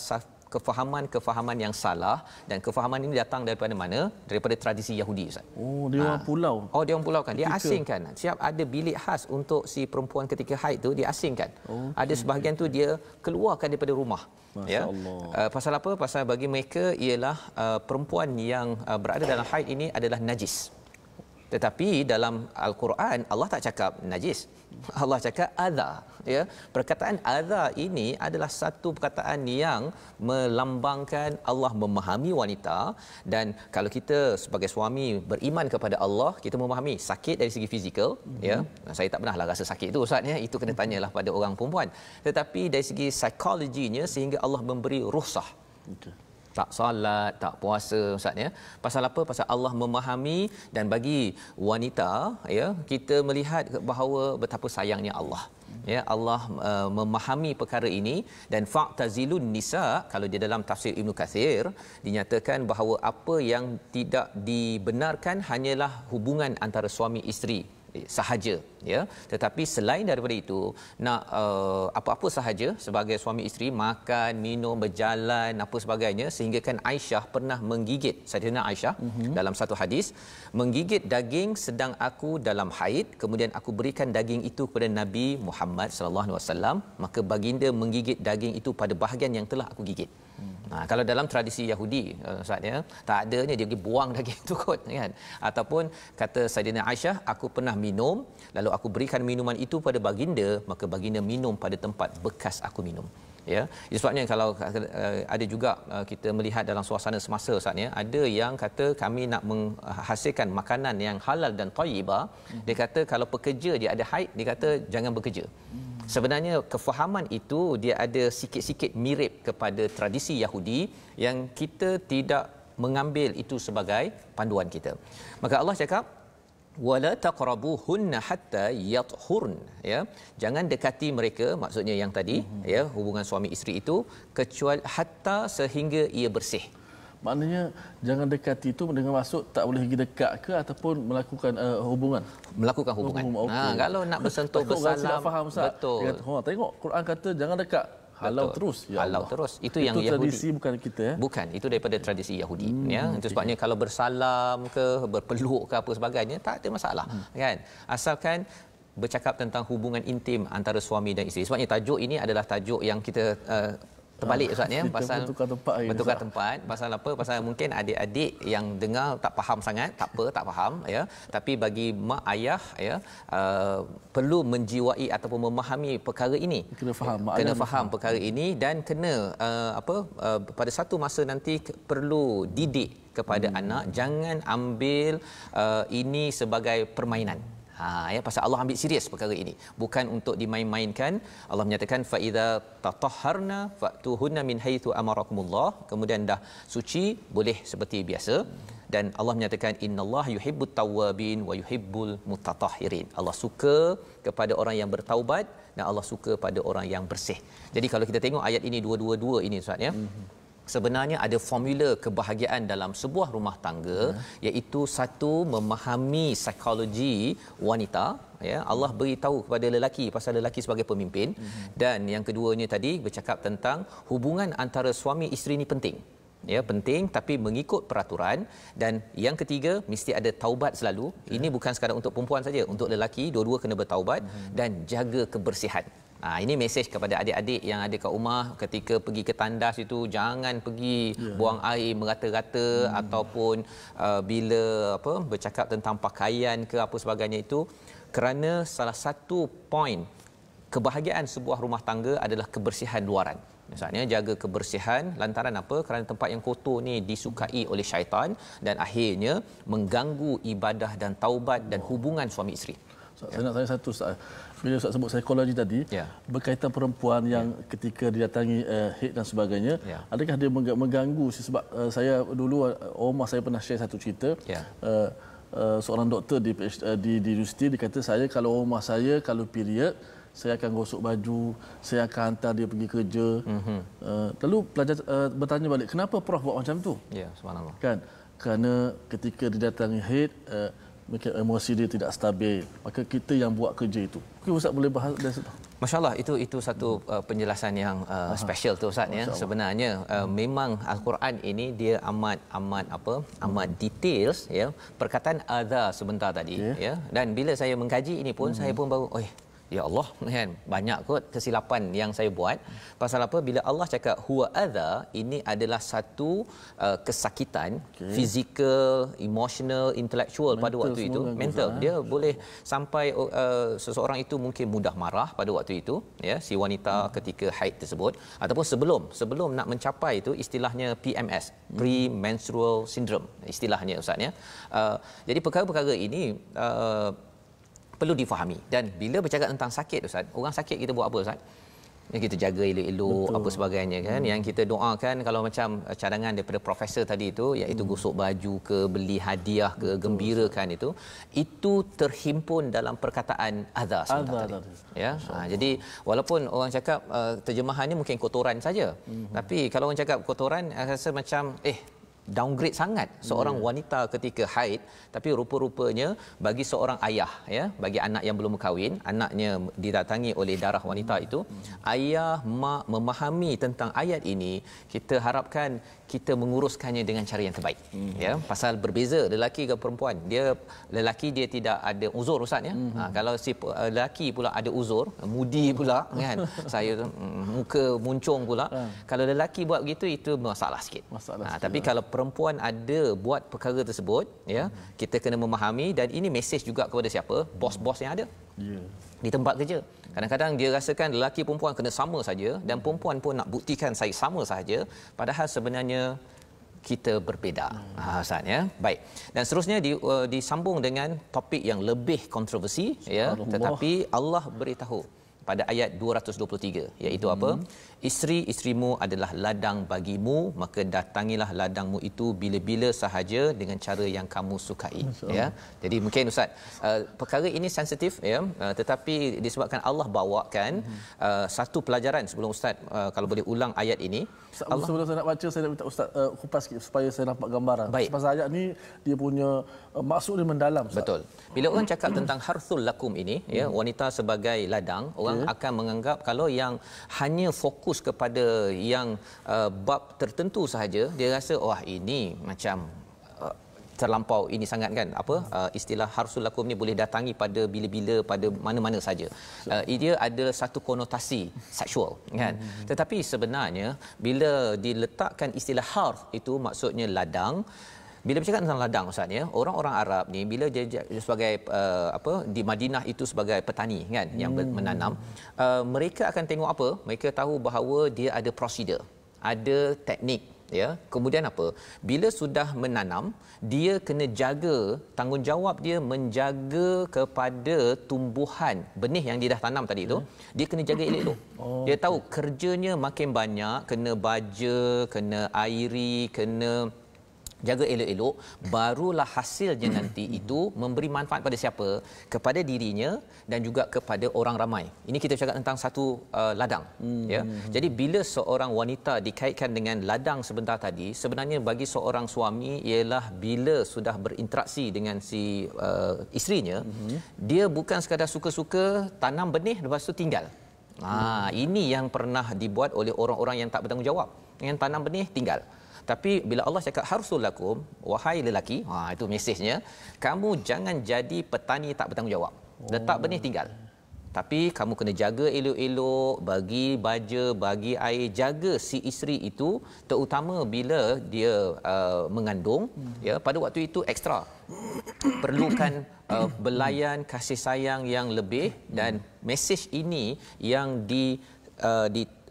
kefahaman-kefahaman yang salah, dan kefahaman ini datang daripada mana? Daripada tradisi Yahudi, Ustaz. Dia orang pulau. Dia orang pulau kan. Dia asingkan. Siap ada bilik khas untuk si perempuan ketika haid tu, dia asingkan. Ada sebahagian tu dia keluarkan daripada rumah. Ya. Pasal apa? Pasal bagi mereka ialah perempuan yang berada dalam haid ini adalah najis. Tetapi dalam Al-Quran Allah tak cakap najis. Allah cakap adha, ya. Perkataan adha ini adalah satu perkataan yang melambangkan Allah memahami wanita. Dan kalau kita sebagai suami beriman kepada Allah, kita memahami sakit dari segi fizikal, ya. Saya tak pernahlah rasa sakit itu, Ustaz, ya. Itu kena tanyalah pada orang perempuan. Tetapi dari segi psikologinya, sehingga Allah memberi rukhsah. tak solat, tak puasa Ustaz ya. Pasal apa? Pasal Allah memahami, dan bagi wanita ya, kita melihat bahawa betapa sayangnya Allah. Ya, Allah memahami perkara ini, dan fa'tazilun nisa, kalau di dalam tafsir Ibnu Katsir dinyatakan bahawa apa yang tidak dibenarkan hanyalah hubungan antara suami isteri sahaja ya, tetapi selain daripada itu nak apa-apa sahaja sebagai suami isteri, makan, minum, berjalan, apa sebagainya, sehingga kan Aisyah pernah menggigit, Sayyidina Aisyah dalam satu hadis, menggigit daging sedang aku dalam haid, kemudian aku berikan daging itu kepada Nabi Muhammad sallallahu alaihi wasallam, maka baginda menggigit daging itu pada bahagian yang telah aku gigit. Kalau dalam tradisi Yahudi Ustaz ya, tak adanya dia pergi buang daging itu kot kan. Ataupun kata Saidina Aisyah, aku pernah minum lalu aku berikan minuman itu pada baginda, maka baginda minum pada tempat bekas aku minum. Ya, sebabnya kalau ada juga kita melihat dalam suasana semasa Ustaz ya, ada yang kata kami nak menghasilkan makanan yang halal dan thayyibah, dia kata kalau pekerja dia ada haid, dia kata jangan bekerja. Sebenarnya kefahaman itu dia ada sikit-sikit mirip kepada tradisi Yahudi yang kita tidak mengambil itu sebagai panduan kita. Maka Allah cakap wala taqrabuhunna hatta yathurn, ya, jangan dekati mereka, maksudnya yang tadi ya, hubungan suami isteri itu, kecuali hatta sehingga ia bersih. Maknanya jangan dekati itu dengan maksud tak boleh pergi dekat ke ataupun melakukan hubungan. Melakukan hubungan. Okay. Kalau nak bersentuh bersalam, faham, betul. Dia kata, tengok Quran kata jangan dekat. Halau betul. Terus ya halau Allah. Terus itu yang Yahudi. Tradisi bukan kita ya. Bukan, itu daripada tradisi Yahudi ya. Itu sebabnya kalau bersalam ke, berpeluk ke apa sebagainya tak ada masalah kan. Asalkan bercakap tentang hubungan intim antara suami dan isteri. Sebabnya tajuk ini adalah tajuk yang kita terbalik Ustaz ya, pasal bertukar tempat. Pasal apa? Pasal mungkin adik-adik yang dengar tak faham sangat, tak apa, tak faham ya, tapi bagi mak ayah ya, perlu menjiwai ataupun memahami perkara ini. Kena faham perkara ini, dan kena pada satu masa nanti perlu didik kepada anak, jangan ambil ini sebagai permainan. Ya, pasal Allah ambil serius perkara ini, bukan untuk dimain-mainkan. Allah menyatakan fa iza tatahharna fatuhunna min haitsu amarakumullah, kemudian dah suci boleh seperti biasa. Dan Allah menyatakan innallaha yuhibbut tawwabin wa yuhibbul mutatahhirin. Allah suka kepada orang yang bertaubat dan Allah suka pada orang yang bersih. Jadi kalau kita tengok ayat ini dua ini Ustaz ya, sebenarnya ada formula kebahagiaan dalam sebuah rumah tangga, iaitu satu, memahami psikologi wanita ya. Allah beritahu kepada lelaki pasal lelaki sebagai pemimpin, dan yang keduanya tadi bercakap tentang hubungan antara suami isteri ini penting. Ya, penting tapi mengikut peraturan, dan yang ketiga mesti ada taubat selalu. Ini bukan sekadar untuk perempuan saja, untuk lelaki dua-dua kena bertaubat dan jaga kebersihan. Ini mesej kepada adik-adik yang ada kat rumah, ketika pergi ke tandas itu jangan pergi buang air merata-rata, ataupun bila bercakap tentang pakaian ke apa sebagainya itu, kerana salah satu poin kebahagiaan sebuah rumah tangga adalah kebersihan luaran. Misalnya jaga kebersihan, lantaran apa? Kerana tempat yang kotor ni disukai oleh syaitan dan akhirnya mengganggu ibadah dan taubat dan hubungan suami isteri. Saya nak tanya satu Ustaz. Bila Ustaz sebut psikologi tadi, berkaitan perempuan yang ketika didatangi haid dan sebagainya, adakah dia mengganggu? Sebab saya dulu, rumah saya pernah share satu cerita. Seorang doktor di universiti, dia kata saya kalau rumah saya kalau period, saya akan gosok baju, saya akan hantar dia pergi kerja. Lalu pelajar bertanya balik, kenapa Prof buat macam tu? Ya, subhanallah. Kan? Kerana ketika didatangi haid, mungkin emosi dia tidak stabil, maka kita yang buat kerja itu. Mungkin Ustaz boleh bahas dari situ. Masya-Allah, itu satu penjelasan yang special tu Ustaz ya. Sebenarnya memang Al-Quran ini dia amat details ya. Perkataan adza sebentar tadi ya. Dan bila saya mengkaji ini pun saya pun baru ya Allah kan, banyak kot kesilapan yang saya buat. Pasal apa? Bila Allah cakap huwa adza, ini adalah satu kesakitan fizikal, emotional, intellectual pada waktu itu, mental. Dia boleh sampai seseorang itu mungkin mudah marah pada waktu itu ya, si wanita ketika haid tersebut, ataupun sebelum nak mencapai itu, istilahnya PMS, premenstrual syndrome istilahnya Ustaz ya. Jadi perkara-perkara ini perlu difahami. Dan bila bercakap tentang sakit Ustaz, orang sakit kita buat apa Ustaz? yang kita jaga elok-elok apa sebagainya kan. Yang kita doakan kalau macam cadangan daripada profesor tadi itu, iaitu gosok baju ke, beli hadiah ke, gembirakan itu terhimpun dalam perkataan adha sebentar. Ya. Jadi walaupun orang cakap terjemahannya mungkin kotoran saja. Tapi kalau orang cakap kotoran, rasa macam downgrade sangat seorang wanita ketika haid, tapi rupa-rupanya bagi seorang ayah, ya, bagi anak yang belum berkahwin, anaknya didatangi oleh darah wanita itu, ayah mak memahami tentang ayat ini, kita harapkan kita menguruskannya dengan cara yang terbaik. Ya, pasal berbeza lelaki dan perempuan. Lelaki dia tidak ada uzur, ustaz, ya. Kalau si lelaki pula ada uzur, mudi pula kan. Saya muka muncung pula. Kalau lelaki buat begitu, itu masalah sikit. Tapi kalau perempuan ada buat perkara tersebut, ya, kita kena memahami, dan ini mesej juga kepada siapa? Bos-bos yang ada. Di tempat kerja. Kadang-kadang dia rasakan lelaki perempuan kena sama saja, dan perempuan pun nak buktikan saya sama saja, padahal sebenarnya kita berbeza. Ustaz, ya. Baik. Dan seterusnya disambung dengan topik yang lebih kontroversi, ya, tetapi Allah beritahu pada ayat 223, iaitu apa? Isteri-isterimu adalah ladang bagimu, maka datangilah ladangmu itu bila-bila sahaja dengan cara yang kamu sukai. Ya. Jadi mungkin ustaz, perkara ini sensitif, ya, tetapi disebabkan Allah bawakan satu pelajaran sebelum ustaz kalau boleh ulang ayat ini. Sebelum saya nak baca, saya nak minta ustaz kupas sikit supaya saya nampak gambaran. Sebab ayat ni dia punya maksud dia mendalam, ustaz. Betul. Bila orang cakap tentang harthul lakum ini, ya, wanita sebagai ladang, orang akan menganggap kalau yang hanya fokus kepada yang bab tertentu sahaja, dia rasa wah ini macam terlampau ini sangat kan, istilah harsul lakum ni boleh datangi pada bila-bila, pada mana-mana saja. Dia ada satu konotasi seksual kan. Tetapi sebenarnya bila diletakkan istilah harth itu maksudnya ladang. Bila bercakap tentang ladang, ustaz, ya, orang-orang Arab ni bila dia sebagai di Madinah itu sebagai petani kan, yang menanam, mereka akan tengok apa? Mereka tahu bahawa dia ada prosedur, ada teknik, ya. Kemudian apa? Bila sudah menanam, dia kena jaga, tanggungjawab dia menjaga kepada tumbuhan benih yang dia dah tanam tadi itu, dia kena jaga elok-elok. Dia tahu kerjanya makin banyak, kena baja, kena airi, kena jaga elok-elok, barulah hasilnya nanti itu memberi manfaat pada siapa? Kepada dirinya dan juga kepada orang ramai. Ini kita cakap tentang satu ladang, ya. Jadi bila seorang wanita dikaitkan dengan ladang sebentar tadi, sebenarnya bagi seorang suami ialah bila sudah berinteraksi dengan si isterinya, dia bukan sekadar suka-suka tanam benih lepas tu tinggal. Ini yang pernah dibuat oleh orang-orang yang tak bertanggungjawab. Yang tanam benih tinggal. Tapi bila Allah cakap harsul lakum, wahai lelaki, itu mesejnya, kamu jangan jadi petani tak bertanggungjawab. Letak benih tinggal. Tapi kamu kena jaga elok-elok, bagi baja, bagi air, jaga si isteri itu, terutama bila dia mengandung, ya, pada waktu itu ekstra. Perlukan belayan, kasih sayang yang lebih, dan mesej ini yang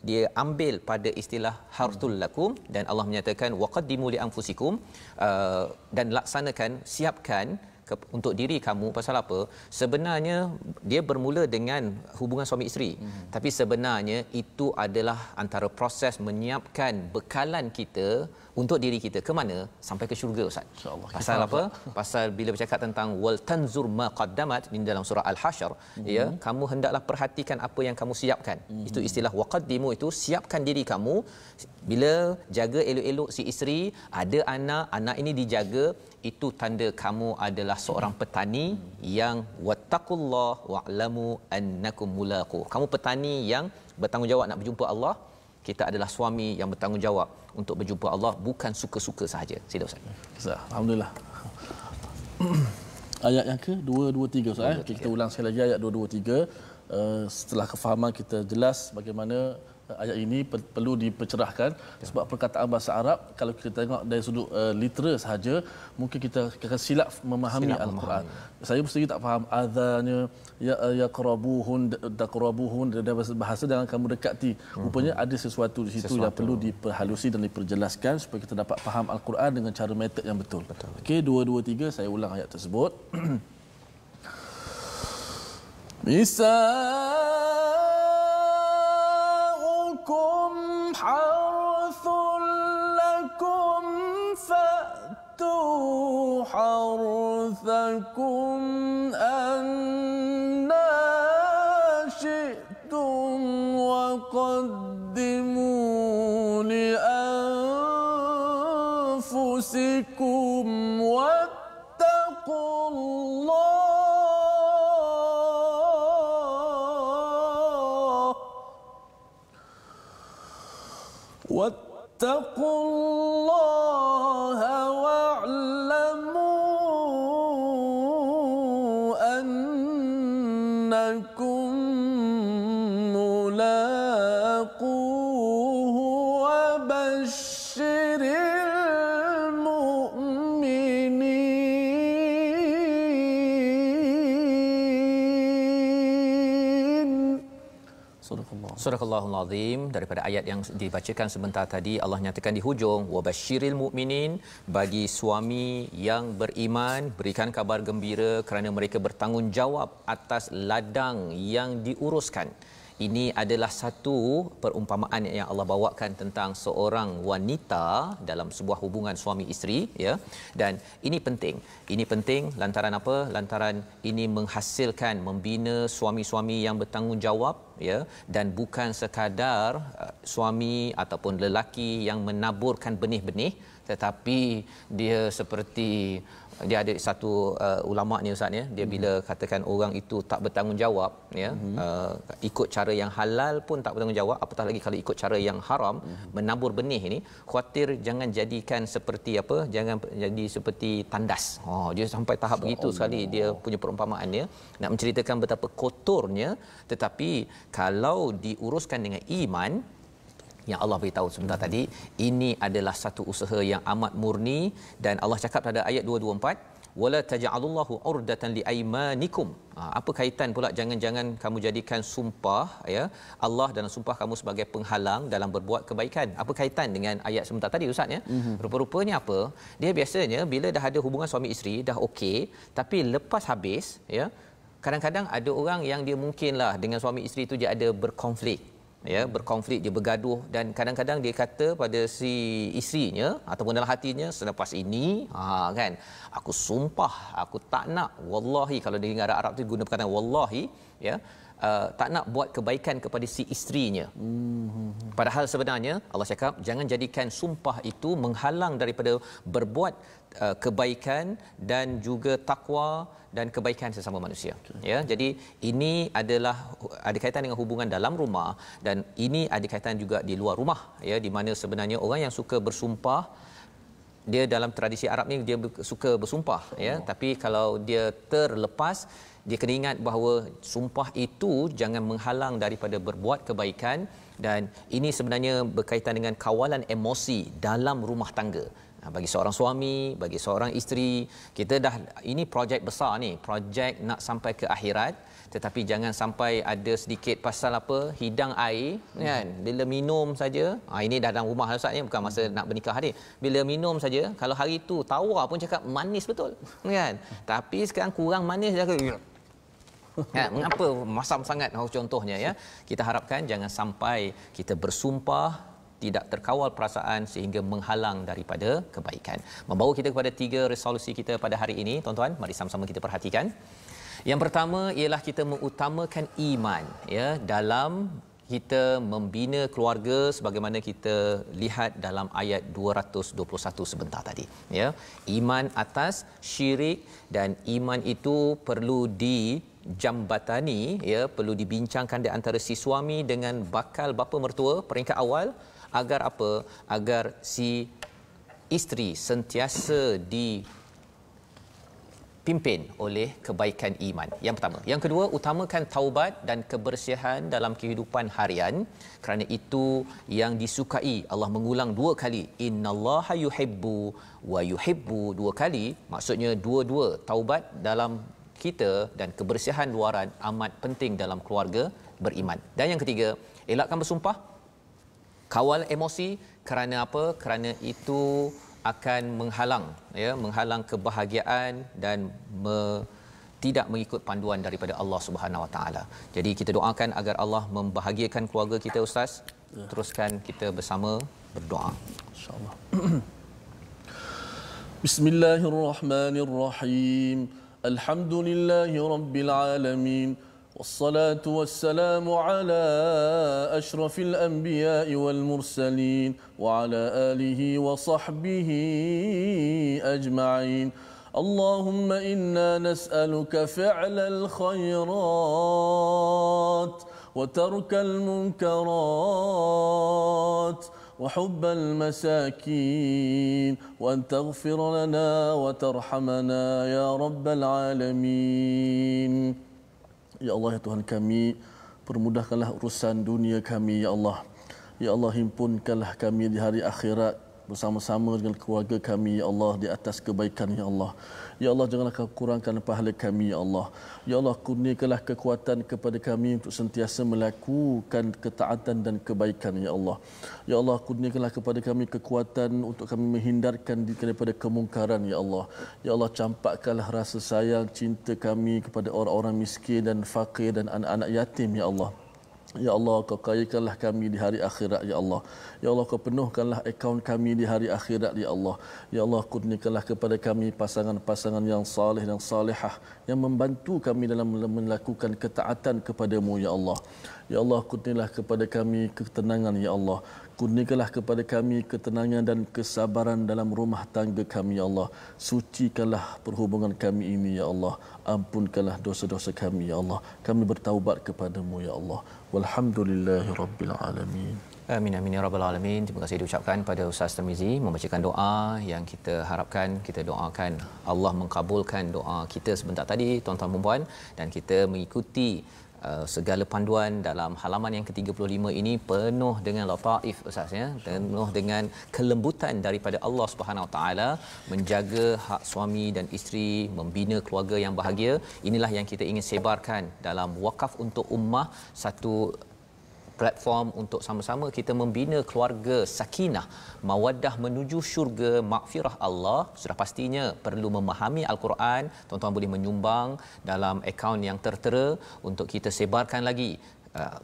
dia ambil pada istilah harthul lakum, dan Allah menyatakan waqaddimu li anfusikum, dan laksanakan, siapkan untuk diri kamu. Pasal apa? Sebenarnya dia bermula dengan hubungan suami isteri, tapi sebenarnya itu adalah antara proses menyiapkan bekalan kita untuk diri kita ke mana? Sampai ke syurga, ustaz. Pasal apa? Pasal bila bercakap tentang wal tanzur ma qaddamat di dalam surah Al-Hasyr, ya, kamu hendaklah perhatikan apa yang kamu siapkan. Itu istilah waqaddimu, itu siapkan diri kamu. Bila jaga elok-elok si isteri, ada anak ini dijaga, itu tanda kamu adalah seorang petani yang wattaqullah wa'lamu annakum mulaqu. Kamu petani yang bertanggungjawab nak berjumpa Allah. Kita adalah suami yang bertanggungjawab untuk berjumpa Allah, bukan suka-suka sahaja. Sila, ustaz. Alhamdulillah. Ayat yang ke 223, ustaz. Kita ulang sekali lagi ayat 223. Setelah kefahaman kita jelas bagaimana ayat ini perlu dipercerahkan, sebab perkataan bahasa Arab kalau kita tengok dari sudut litera sahaja mungkin kita akan silap memahami Al-Quran. Saya sendiri tak faham adanya, yaqrabuhun, taqrabuhun, dan bahasa jangan kamu dekati. Rupanya ada sesuatu di situ yang perlu diperhalusi dan diperjelaskan supaya kita dapat faham Al-Quran dengan cara metod yang betul. Okey, 223 saya ulang ayat tersebut. حرثكم أنى شئتم وقدموا لأنفسكم واتقوا الله واعلموا أنكم ملاقوه وبشر المؤمنين. Surahul Azim. Daripada ayat yang dibacakan sebentar tadi, Allah nyatakan di hujung, wabashiril mukminin, bagi suami yang beriman berikan kabar gembira kerana mereka bertanggungjawab atas ladang yang diuruskan. Ini adalah satu perumpamaan yang Allah bawakan tentang seorang wanita dalam sebuah hubungan suami isteri, ya. Dan ini penting. Ini penting lantaran apa? Lantaran ini menghasilkan membina suami-suami yang bertanggungjawab, ya, dan bukan sekadar suami ataupun lelaki yang menaburkan benih-benih, tetapi dia seperti dia ada satu ulama ni ustaz ya, dia bila katakan orang itu tak bertanggungjawab, ya, ikut cara yang halal pun tak bertanggungjawab, apatah lagi kalau ikut cara yang haram, menabur benih ini, khuatir jangan jadikan seperti apa, jangan jadi seperti tandas. Dia sampai tahap begitu sekali dia punya perumpamaan dia, nak menceritakan betapa kotornya, tetapi kalau diuruskan dengan iman yang Allah beritahu sebentar tadi, ini adalah satu usaha yang amat murni. Dan Allah cakap pada ayat 224, wala taj'alullahu urdatan liaymanikum. Apa kaitan pula jangan-jangan kamu jadikan sumpah, ya, Allah dan sumpah kamu sebagai penghalang dalam berbuat kebaikan? Apa kaitan dengan ayat sebentar tadi ustaz, ya? Rupa-rupanya apa? Dia biasanya bila dah ada hubungan suami isteri dah okey, tapi lepas habis, ya, kadang-kadang ada orang yang dia mungkinlah dengan suami isteri tu dia ada berkonflik, ya, berkonflik, dia bergaduh, dan kadang-kadang dia kata pada si isterinya ataupun dalam hatinya, selepas ini kan aku sumpah aku tak nak, wallahi, kalau di negara Arab tu guna perkataan wallahi, ya, tak nak buat kebaikan kepada si isterinya. Padahal sebenarnya Allah cakap jangan jadikan sumpah itu menghalang daripada berbuat kebaikan dan juga takwa dan kebaikan sesama manusia. Ya, jadi ini adalah ada kaitan dengan hubungan dalam rumah, dan ini ada kaitan juga di luar rumah, ya, di mana sebenarnya orang yang suka bersumpah, dia dalam tradisi Arab ni dia suka bersumpah, ya, tapi kalau dia terlepas, dia kena ingat bahawa sumpah itu jangan menghalang daripada berbuat kebaikan. Dan ini sebenarnya berkaitan dengan kawalan emosi dalam rumah tangga. Bagi seorang suami, bagi seorang isteri, kita dah, ini projek besar ni, projek nak sampai ke akhirat, tetapi jangan sampai ada sedikit pasal apa, hidang air, kan, bila minum saja, ini dah dalam rumah ustaz ni, bukan masa nak bernikah ni, bila minum saja, kalau hari tu tawar pun cakap manis betul, kan, tapi sekarang kurang manis dah ke, mengapa masam sangat, contohnya, ya. Kita harapkan jangan sampai kita bersumpah tidak terkawal perasaan sehingga menghalang daripada kebaikan. Membawa kita kepada 3 resolusi kita pada hari ini, tuan-tuan, mari sama-sama kita perhatikan. Yang pertama ialah kita mengutamakan iman, ya, dalam kita membina keluarga sebagaimana kita lihat dalam ayat 221 sebentar tadi, ya. Iman atas syirik, dan iman itu perlu dijambatani, ya, perlu dibincangkan di antara si suami dengan bakal bapa mertua peringkat awal. Agar apa? Agar si isteri sentiasa dipimpin oleh kebaikan iman. Yang pertama. Yang kedua, utamakan taubat dan kebersihan dalam kehidupan harian, kerana itu yang disukai. Allah mengulang 2 kali, innallaha yuhibbu wa yuhibbu, 2 kali, maksudnya dua-dua, taubat dalam kita dan kebersihan luaran amat penting dalam keluarga beriman. Dan yang ketiga, elakkan bersumpah, kawal emosi, kerana apa? Kerana itu akan menghalang, ya, menghalang kebahagiaan dan tidak mengikut panduan daripada Allah Subhanahu Wa Taala. Jadi kita doakan agar Allah membahagiakan keluarga kita, ustaz. Teruskan kita bersama berdoa, insya-Allah. Bismillahirrahmanirrahim. Alhamdulillahi rabbil alamin. والصلاة والسلام على أشرف الأنبياء والمرسلين وعلى آله وصحبه أجمعين. اللهم إنا نسألك فعل الخيرات وترك المنكرات وحب المساكين وأن تغفر لنا وترحمنا يا رب العالمين. Ya Allah, ya Tuhan kami, permudahkanlah urusan dunia kami, ya Allah. Ya Allah, himpunkanlah kami di hari akhirat bersama-sama dengan keluarga kami, ya Allah, di atas kebaikan, ya Allah. Ya Allah, janganlah kau kurangkan pahala kami, ya Allah. Ya Allah, kurniakanlah kekuatan kepada kami untuk sentiasa melakukan ketaatan dan kebaikan, ya Allah. Ya Allah, kurniakanlah kepada kami kekuatan untuk kami menghindarkan diri daripada kemungkaran, ya Allah. Ya Allah, campakkanlah rasa sayang, cinta kami kepada orang-orang miskin dan fakir dan anak-anak yatim, ya Allah. Ya Allah, kau kayakanlah kami di hari akhirat, ya Allah. Ya Allah, kau penuhkanlah akaun kami di hari akhirat, ya Allah. Ya Allah, kurniakanlah kepada kami pasangan-pasangan yang saleh dan salihah yang membantu kami dalam melakukan ketaatan kepadamu, ya Allah. Ya Allah, kurniakanlah kepada kami ketenangan, ya Allah. Kurniakanlah kepada kami ketenangan dan kesabaran dalam rumah tangga kami, ya Allah. Sucikanlah perhubungan kami ini, ya Allah. Ampunkanlah dosa-dosa kami, ya Allah. Kami bertaubat kepadamu, ya Allah. Walhamdulillahi rabbil alamin. Amin amin ya rabbal alamin. Terima kasih diucapkan pada Ustaz Tarmizi membacakan doa yang kita harapkan, kita doakan Allah mengkabulkan doa kita sebentar tadi, tuan-tuan dan puan, dan kita mengikuti segala panduan dalam halaman yang ke-35 ini penuh dengan lataif, Ustaz, ya, penuh dengan kelembutan daripada Allah Subhanahu Wa Taala menjaga hak suami dan isteri, membina keluarga yang bahagia. Inilah yang kita ingin sebarkan dalam Wakaf untuk Ummah, satu platform untuk sama-sama kita membina keluarga sakinah, mawaddah menuju syurga, makfirah Allah. Sudah pastinya perlu memahami Al-Quran. Tuan-tuan boleh menyumbang dalam akaun yang tertera untuk kita sebarkan lagi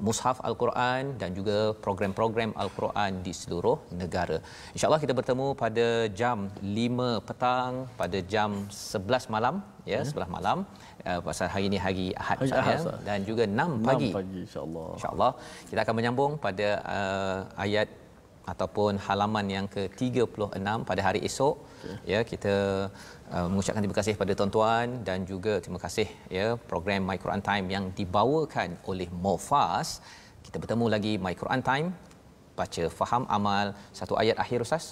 mushaf Al-Quran dan juga program-program Al-Quran di seluruh negara. InsyaAllah kita bertemu pada jam 5 petang, pada jam 11 malam, ya, 11 malam. Pasal hari ini hari Ahad, ya, dan juga 6 pagi. 6 pagi, insya-Allah. Insya-Allah kita akan menyambung pada ayat ataupun halaman yang ke-36 pada hari esok. Ya, kita mengucapkan terima kasih pada tuan-tuan dan juga terima kasih, ya, program My Quran Time yang dibawakan oleh Mofas. Kita bertemu lagi My Quran Time, baca faham amal, satu ayat akhir, Ustaz,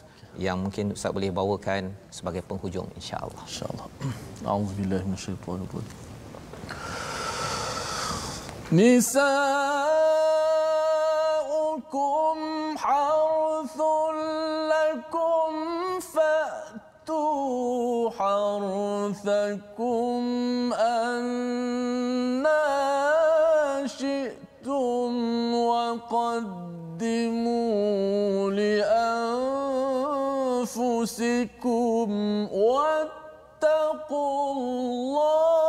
yang mungkin Ustaz boleh bawakan sebagai penghujung, insya-Allah. Insya-Allah. A'udzubillahi minasyaitonir rajim. نساؤكم حرث لكم فأتوا حرثكم أنى شئتم وقدموا لأنفسكم واتقوا الله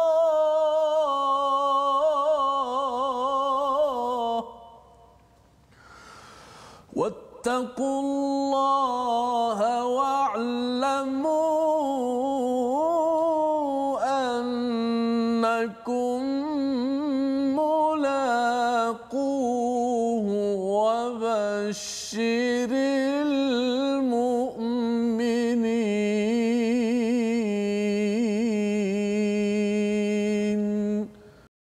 واتقوا الله واعلموا أنكم ملاقوه وبشر المؤمنين.